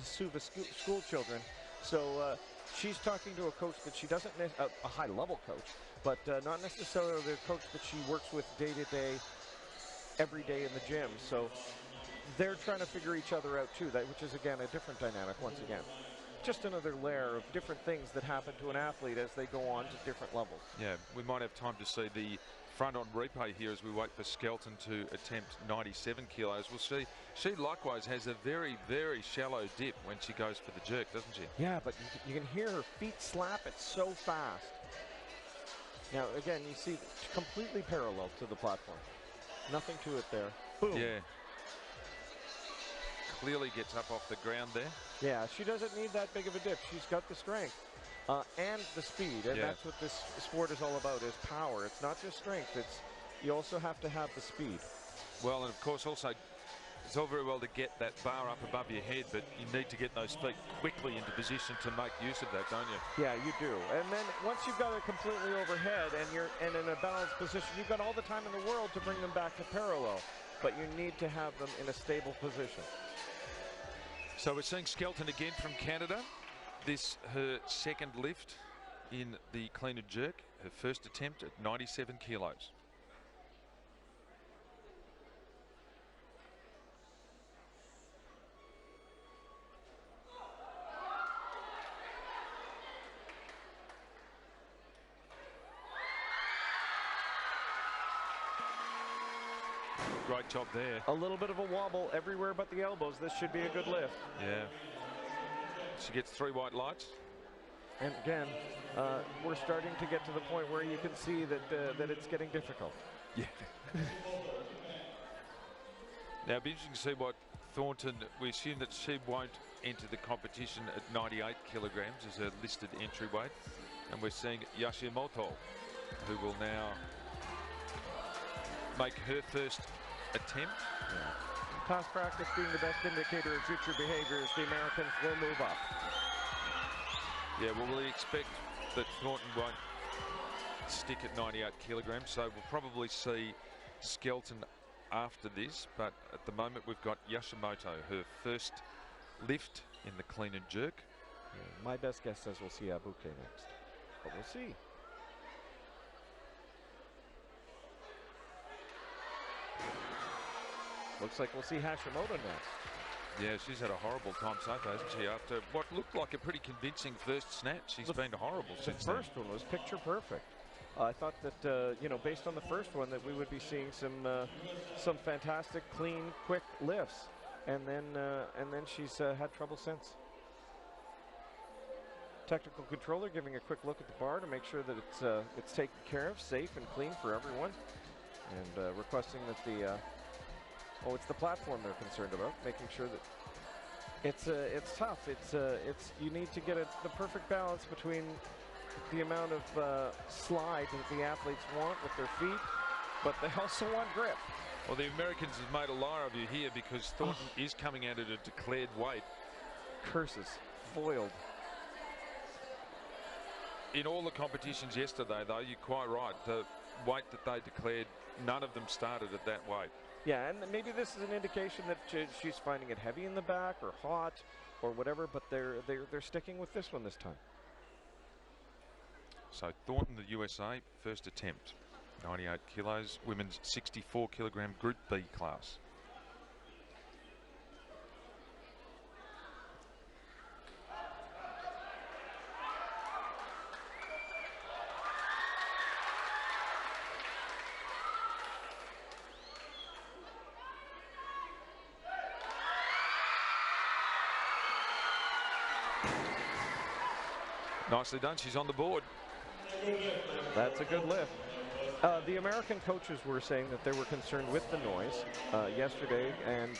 Suva school children. So she's talking to a coach that she doesn't, a high-level coach, but not necessarily the coach that she works with day to day, every day in the gym. So they're trying to figure each other out too, which is again a different dynamic once again. Just another layer of different things that happen to an athlete as they go on to different levels. Yeah, we might have time to see the front on replay here as we wait for Skelton to attempt 97 kilos. We'll see. She likewise has a very, very shallow dip when she goes for the jerk, doesn't she? Yeah, but you can hear her feet slap it so fast. Now, again, you see completely parallel to the platform. Nothing to it there. Boom. Yeah. Clearly gets up off the ground there. Yeah, she doesn't need that big of a dip. She's got the strength and the speed, and that's what this sport is all about, is power. It's not just strength. You also have to have the speed. Well, and of course also, it's all very well to get that bar up above your head, but you need to get those feet quickly into position to make use of that, don't you? Yeah, you do. And then once you've got it completely overhead and you're in a balanced position, you've got all the time in the world to bring them back to parallel, but you need to have them in a stable position. So we're seeing Skelton again from Canada. This, her second lift in the clean and jerk, her first attempt at 97 kilos. Great job there. A little bit of a wobble everywhere but the elbows. This should be a good lift. Yeah. She gets 3 white lights. And again, we're starting to get to the point where you can see that it's getting difficult. Yeah. Now, it'll be interesting to see what Thornton, we assume that she won't enter the competition at 98 kilograms as her listed entry weight. And we're seeing Yashimoto, who will now make her first attempt. Yeah. Past practice being the best indicator of future behaviors, the Americans will move up. Yeah, well, we expect that Thornton won't stick at 98 kilograms, so we'll probably see Skelton after this, but at the moment we've got Yashimoto, her first lift in the clean and jerk. Yeah, my best guess says we'll see Abuke next, but we'll see. Looks like we'll see Hashimoto next. Yeah, she's had a horrible time so far, hasn't she? After what looked like a pretty convincing first snatch, she's been horrible since the first one was picture perfect. I thought that, you know, based on the first one, that we would be seeing some fantastic, clean, quick lifts, and then she's had trouble since. Technical controller giving a quick look at the bar to make sure that it's taken care of, safe and clean for everyone, and requesting that the it's the platform they're concerned about, making sure that it's tough. You need to get the perfect balance between the amount of slide that the athletes want with their feet, but they also want grip. Well, the Americans have made a liar of you here, because Thornton is coming out at a declared weight. Curses. Foiled. In all the competitions yesterday, though, you're quite right. The weight that they declared, none of them started at that weight. Yeah, and maybe this is an indication that she's finding it heavy in the back or hot or whatever, but they're sticking with this one this time. So Thornton, the USA, first attempt, 98 kilos, women's 64 kilogram Group B class. Nicely done. She's on the board. That's a good lift. The American coaches were saying that they were concerned with the noise yesterday, and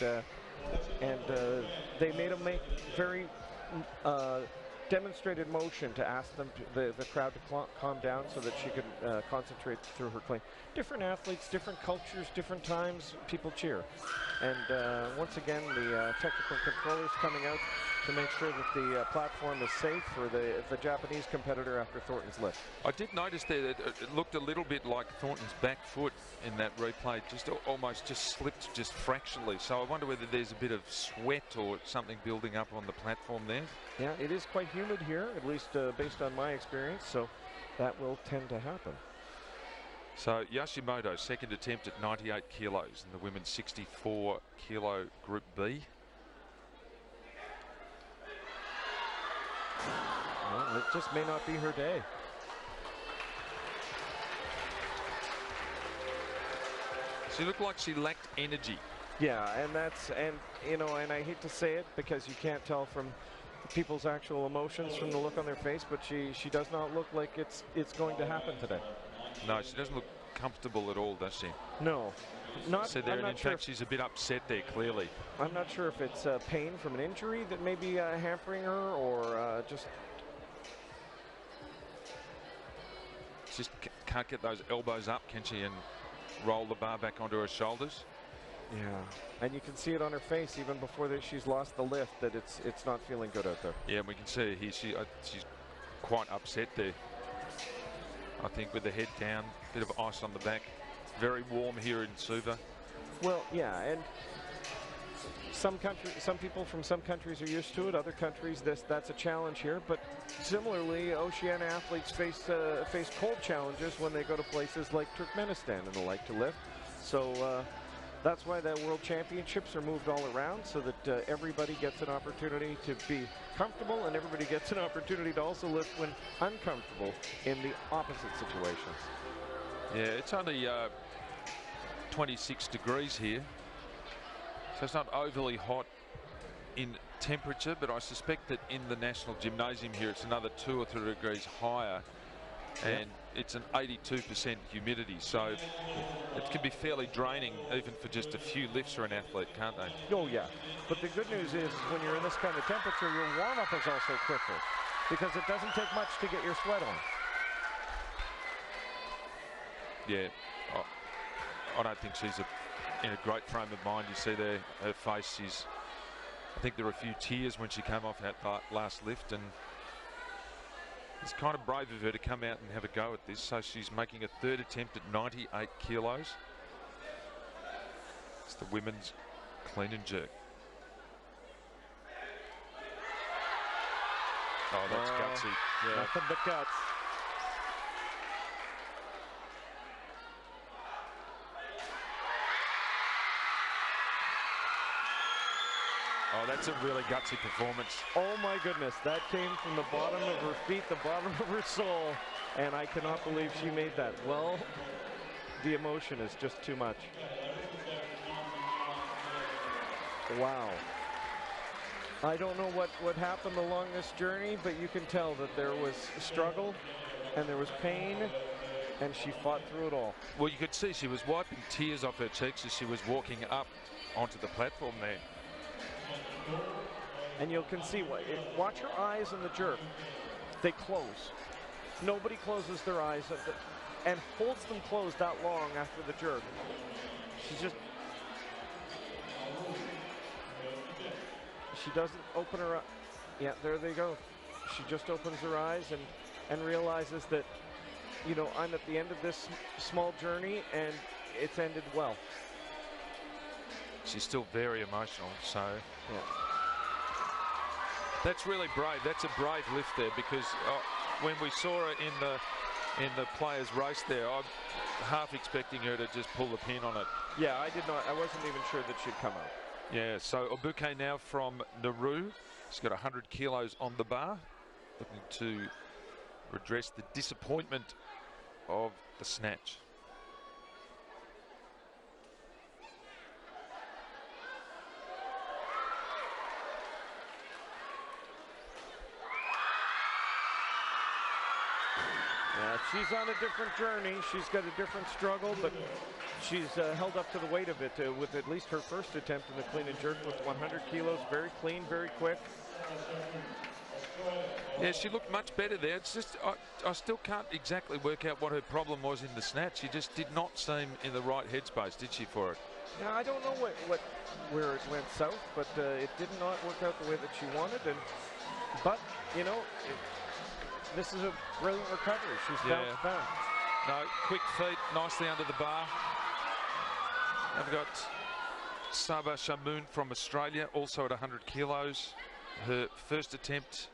they made them make very demonstrated motion to ask them the crowd to calm down so that she could concentrate through her clean. Different athletes, different cultures, different times, people cheer. And once again, the technical controllers coming out to make sure that the platform is safe for the Japanese competitor after Thornton's lift. I did notice there that it looked a little bit like Thornton's back foot in that replay, just almost just slipped just fractionally. So I wonder whether there's a bit of sweat or something building up on the platform there. Yeah, it is quite humid here, at least based on my experience, so that will tend to happen. So Yoshimoto, second attempt at 98 kilos in the women's 64 kilo Group B. Well, it just may not be her day. She looked like she lacked energy. Yeah, and you know, and I hate to say it because you can't tell from people's actual emotions from the look on their face, but she does not look like it's going to happen today. No, she doesn't look comfortable at all, does she? No. Not, so there, and in fact, she's a bit upset there, clearly. I'm not sure if it's pain from an injury that may be hampering her, or just can't get those elbows up, can she, and roll the bar back onto her shoulders. Yeah, and you can see it on her face even before she's lost the lift that it's not feeling good out there. Yeah, and we can see here she's quite upset there. I think with the head down, bit of ice on the back. Very warm here in Suva. Well, yeah, and some people from some countries are used to it. Other countries, that's a challenge here. But similarly, Oceania athletes face cold challenges when they go to places like Turkmenistan and the like to lift. So that's why the World Championships are moved all around, so that everybody gets an opportunity to be comfortable, and everybody gets an opportunity to also lift when uncomfortable in the opposite situations. Yeah, it's only 26 degrees here, so it's not overly hot in temperature, but I suspect that in the National Gymnasium here it's another 2 or 3 degrees higher, and it's an 82% humidity, so it can be fairly draining even for just a few lifts for an athlete, can't they? Oh yeah, but the good news is when you're in this kind of temperature, your warm-up is also quicker because it doesn't take much to get your sweat on. Yeah, I don't think she's in a great frame of mind. You see there, her face, I think there were a few tears when she came off that last lift, and it's kind of brave of her to come out and have a go at this. So she's making a third attempt at 98 kilos. It's the women's clean and jerk. Oh, that's gutsy. Yeah. Nothing but guts. Oh, that's a really gutsy performance. Oh my goodness, that came from the bottom of her feet, the bottom of her soul, and I cannot believe she made that. Well, the emotion is just too much. Wow. I don't know what happened along this journey, but you can tell that there was struggle and there was pain, and she fought through it all. Well, you could see she was wiping tears off her cheeks as she was walking up onto the platform there. And you can see, watch her eyes in the jerk. They close. Nobody closes their eyes and holds them closed that long after the jerk. She doesn't open her up. Yeah, there they go. She just opens her eyes and realizes that, you know, I'm at the end of this small journey and it's ended well. She's still very emotional, so yeah. That's really brave. That's a brave lift there, because when we saw her in the players' race there, I'm half expecting her to just pull the pin on it. Yeah, I did not. I wasn't even sure that she'd come out. Yeah, so Obuke now from Nauru. She's got 100 kilos on the bar, looking to redress the disappointment of the snatch. she's on a different journey. She's got a different struggle, but she's held up to the weight of it with at least her first attempt in the clean and jerk with 100 kilos. Very clean, very quick. Yeah, she looked much better there. It's just, I still can't exactly work out what her problem was in the snatch. She just did not seem in the right headspace, did she, for it? Yeah, I don't know where it went south, but it did not work out the way that she wanted. But, you know, this is a brilliant recovery. She's bounced back. No, quick feet, nicely under the bar. And we've got Saba Shamoon from Australia, also at 100 kilos. Her first attempt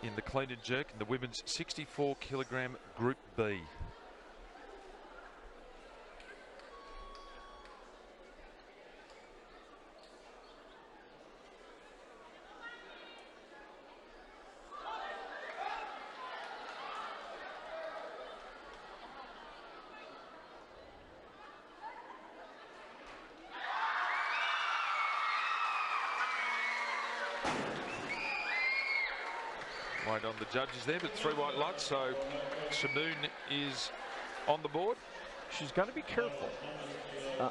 in the clean and jerk in the women's 64 kilogram Group B. Wait on the judges there, but 3 white lights, so Shamoon is on the board. She's got to be careful.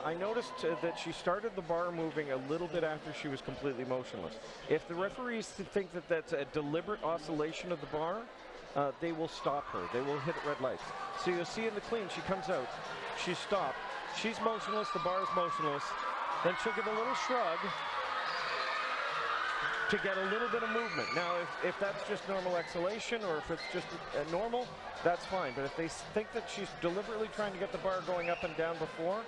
I noticed that she started the bar moving a little bit after she was completely motionless. If the referees think that that's a deliberate oscillation of the bar, they will stop her. They will hit red lights. So you'll see in the clean, she comes out, she's stopped, she's motionless, the bar is motionless, then she'll give a little shrug to get a little bit of movement. Now, if that's just normal exhalation or if it's just normal, that's fine. But if they think that she's deliberately trying to get the bar going up and down before,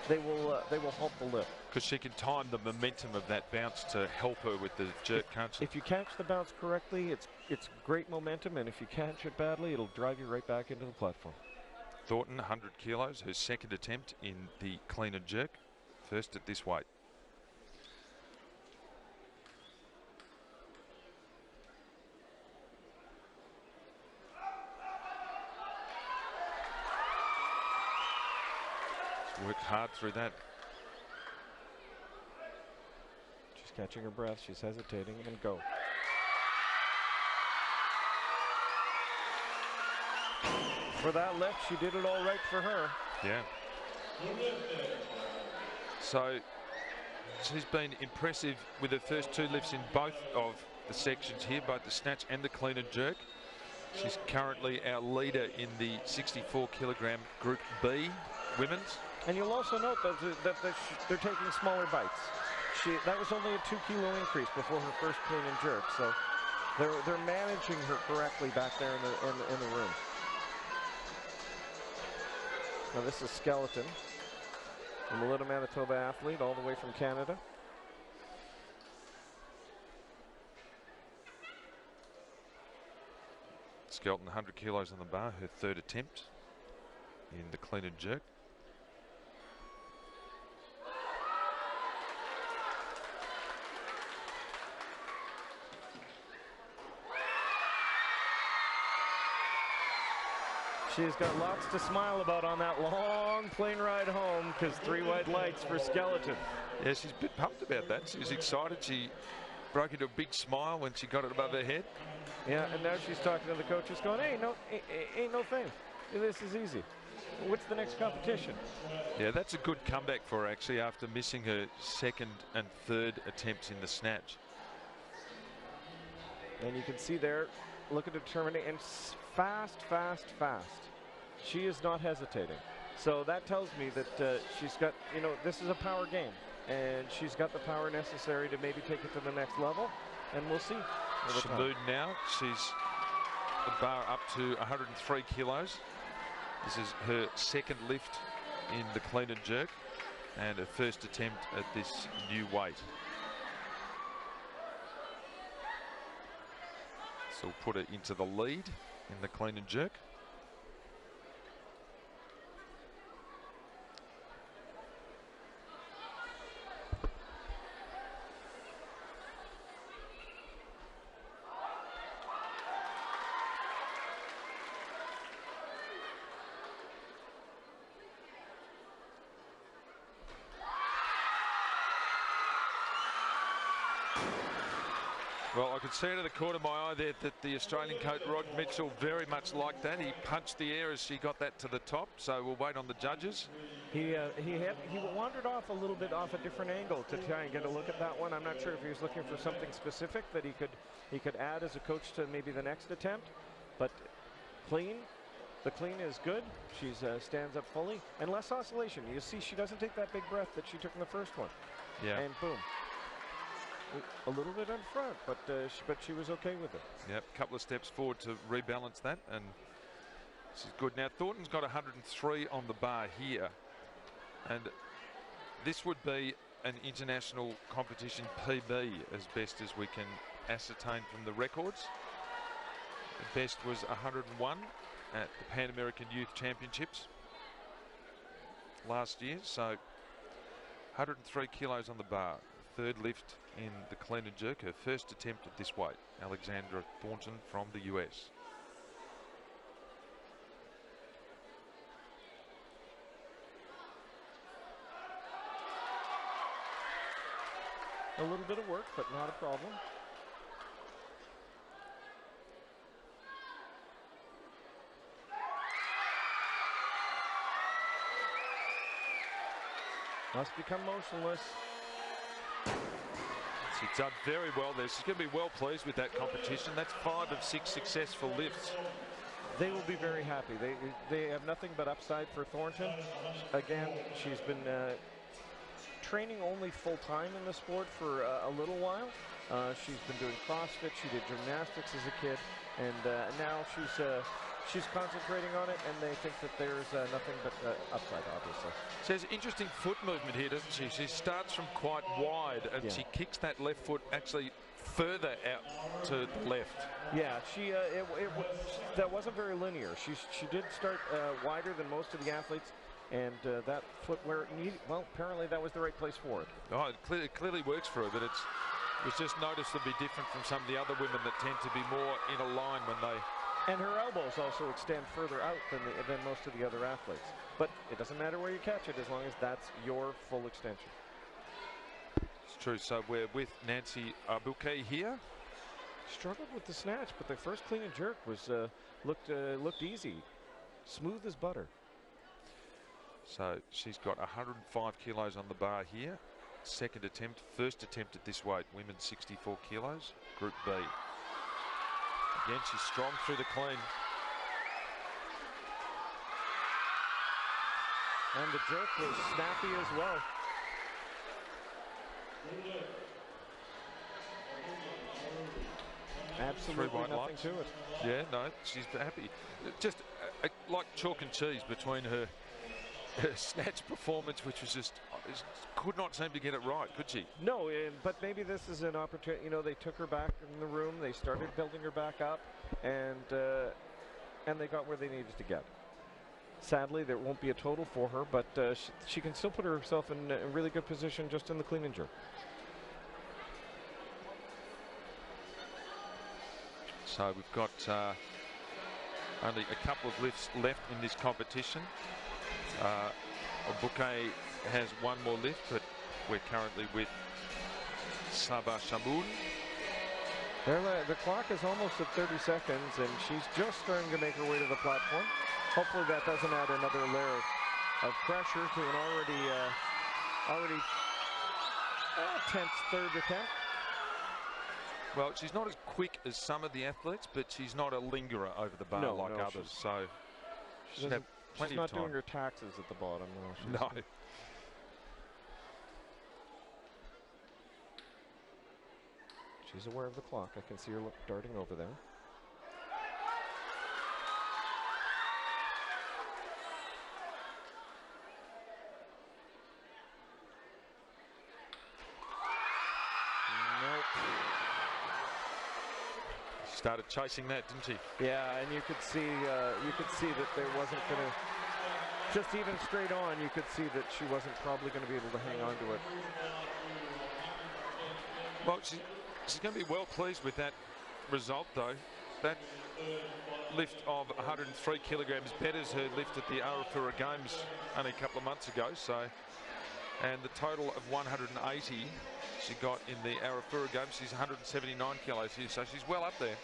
they will halt the lift. Because she can time the momentum of that bounce to help her with the jerk, can't she? If you catch the bounce correctly, it's great momentum, and if you catch it badly, it'll drive you right back into the platform. Thornton, 100 kilos, her second attempt in the clean and jerk, first at this weight. Worked hard through that. She's catching her breath. She's hesitating, and go. For that lift, she did it all right for her. Yeah. So she's been impressive with her first 2 lifts in both of the sections here, both the snatch and the clean and jerk. She's currently our leader in the 64 kilogram Group B women's. And you'll also note that they're taking smaller bites. That was only a 2 kilo increase before her first clean and jerk, so they're managing her correctly back there in the room. Now this is Skeleton, a Melita, Manitoba athlete, all the way from Canada. Skeleton, 100 kilos on the bar, her third attempt in the clean and jerk. She's got lots to smile about on that long plane ride home, because 3 white lights for Skeleton. Yeah, she's a bit pumped about that. She was excited. She broke into a big smile when she got it above her head. Yeah, and now she's talking to the coaches going, hey, ain't no thing. This is easy. What's the next competition? Yeah, that's a good comeback for her, actually, after missing her second and third attempts in the snatch. And you can see there, look at determination, and fast. She is not hesitating. So that tells me that she's got, you know, this is a power game, and she's got the power necessary to maybe take it to the next level, and we'll see. Shamoon now, she's the bar up to 103 kilos. This is her second lift in the clean and jerk, and her first attempt at this new weight. So we'll put her into the lead in the clean and jerk. Well, I could see out of the corner of my eye there that the Australian coach, Rod Mitchell, very much liked that. He punched the air as she got that to the top, so we'll wait on the judges. He wandered off a little bit off a different angle to try and get a look at that one. I'm not sure if he was looking for something specific that he could add as a coach to maybe the next attempt, but clean. The clean is good. She stands up fully and less oscillation. You see, she doesn't take that big breath that she took in the first one. Yeah. And boom. A little bit in front, but she was okay with it. Yep, a couple of steps forward to rebalance that, and she's good. Now, Thornton's got 103 on the bar here, and this would be an international competition PB as best as we can ascertain from the records. The best was 101 at the Pan American Youth Championships last year, so 103 kilos on the bar. Third lift in the clean and jerk, her first attempt at this weight. Alexandra Thornton from the US. A little bit of work, but not a problem. Must become motionless. She's done very well there. She's going to be well pleased with that competition. That's 5 of 6 successful lifts. They will be very happy. They have nothing but upside for Thornton. Again, she's been training only full-time in the sport for a little while. She's been doing CrossFit. She did gymnastics as a kid, and now she's concentrating on it, and they think that there's nothing but upside, obviously. She has interesting foot movement here, doesn't she? She starts from quite wide, and she kicks that left foot actually further out to the left. Yeah, that wasn't very linear. She did start wider than most of the athletes, and that foot where it needed, well, apparently that was the right place for it. Oh, it clearly works for her, but it's just noticeably different from some of the other women that tend to be more in a line when they... And her elbows also extend further out than most of the other athletes. But it doesn't matter where you catch it as long as that's your full extension. It's true. So we're with Nancy Bouquet here. Struggled with the snatch, but the first clean and jerk was looked easy, smooth as butter. So she's got 105 kilos on the bar here. Second attempt, first attempt at this weight. Women 64 kilos, Group B. Again, she's strong through the clean. And the jerk was snappy as well. Absolutely nothing lights to it. Yeah, no, she's happy. Just like chalk and cheese between her snatch performance, which was just could not seem to get it right, could she? No, but maybe this is an opportunity. You know, they took her back in the room, they started building her back up, and they got where they needed to get. Sadly, there won't be a total for her, but she can still put herself in a really good position just in the clean and jerk. So we've got only a couple of lifts left in this competition. Bouquet has one more lift, but we're currently with Saba Shamoun. The clock is almost at 30 seconds, and she's just starting to make her way to the platform. Hopefully that doesn't add another layer of pressure to an already tense third attempt. Well, she's not as quick as some of the athletes, but she's not a lingerer over the bar like others. So she's not doing her taxes at the bottom. No. She's aware of the clock. I can see her darting over there. She started chasing that, didn't she? Yeah, and you could see that there wasn't going to, just even straight on, you could see that she wasn't probably going to be able to hang on to it. Well, she's going to be well pleased with that result, though. That lift of 103 kilograms betters her lift at the Arafura Games only a couple of months ago. So, and the total of 180 she got in the Arafura Games. She's 179 kilos here, so she's well up there.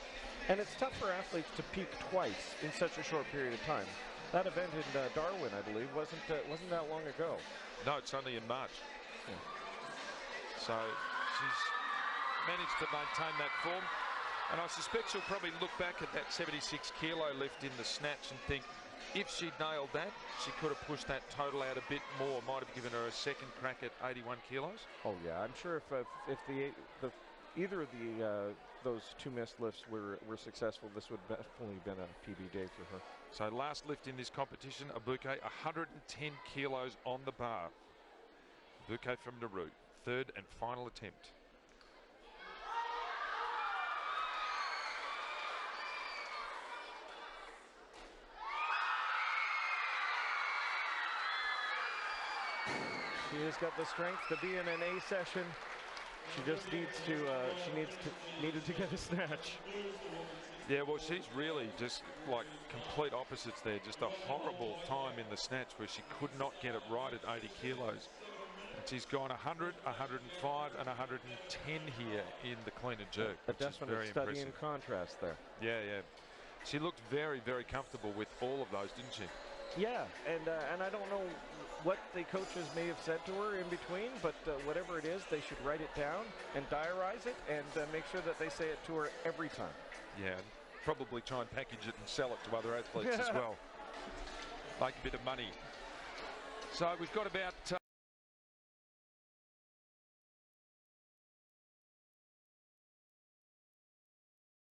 And it's tough for athletes to peak twice in such a short period of time. That event in Darwin, I believe, wasn't that long ago. No, it's only in March. Yeah. So she's managed to maintain that form. And I suspect she'll probably look back at that 76 kilo lift in the snatch and think, if she'd nailed that, she could have pushed that total out a bit more. Might have given her a second crack at 81 kilos. Oh yeah, I'm sure if either of those two missed lifts were successful, this would have definitely been a PB day for her. So last lift in this competition, a bouquet, 110 kilos on the bar. Bouquet from Nauru, third and final attempt. She has got the strength to be in an A session. She just needs to. Needed to get a snatch. Yeah, well, she's really just like complete opposites there. Just a horrible time in the snatch where she could not get it right at 80 kilos. And she's gone 100, 105, and 110 here in the clean and jerk. A definite study in contrast there. Yeah, yeah. She looked very, very comfortable with all of those, didn't she? Yeah, and I don't know what the coaches may have said to her in between, but whatever it is, they should write it down and diarize it and make sure that they say it to her every time. Yeah, and probably try and package it and sell it to other athletes as well. Make a bit of money. So we've got about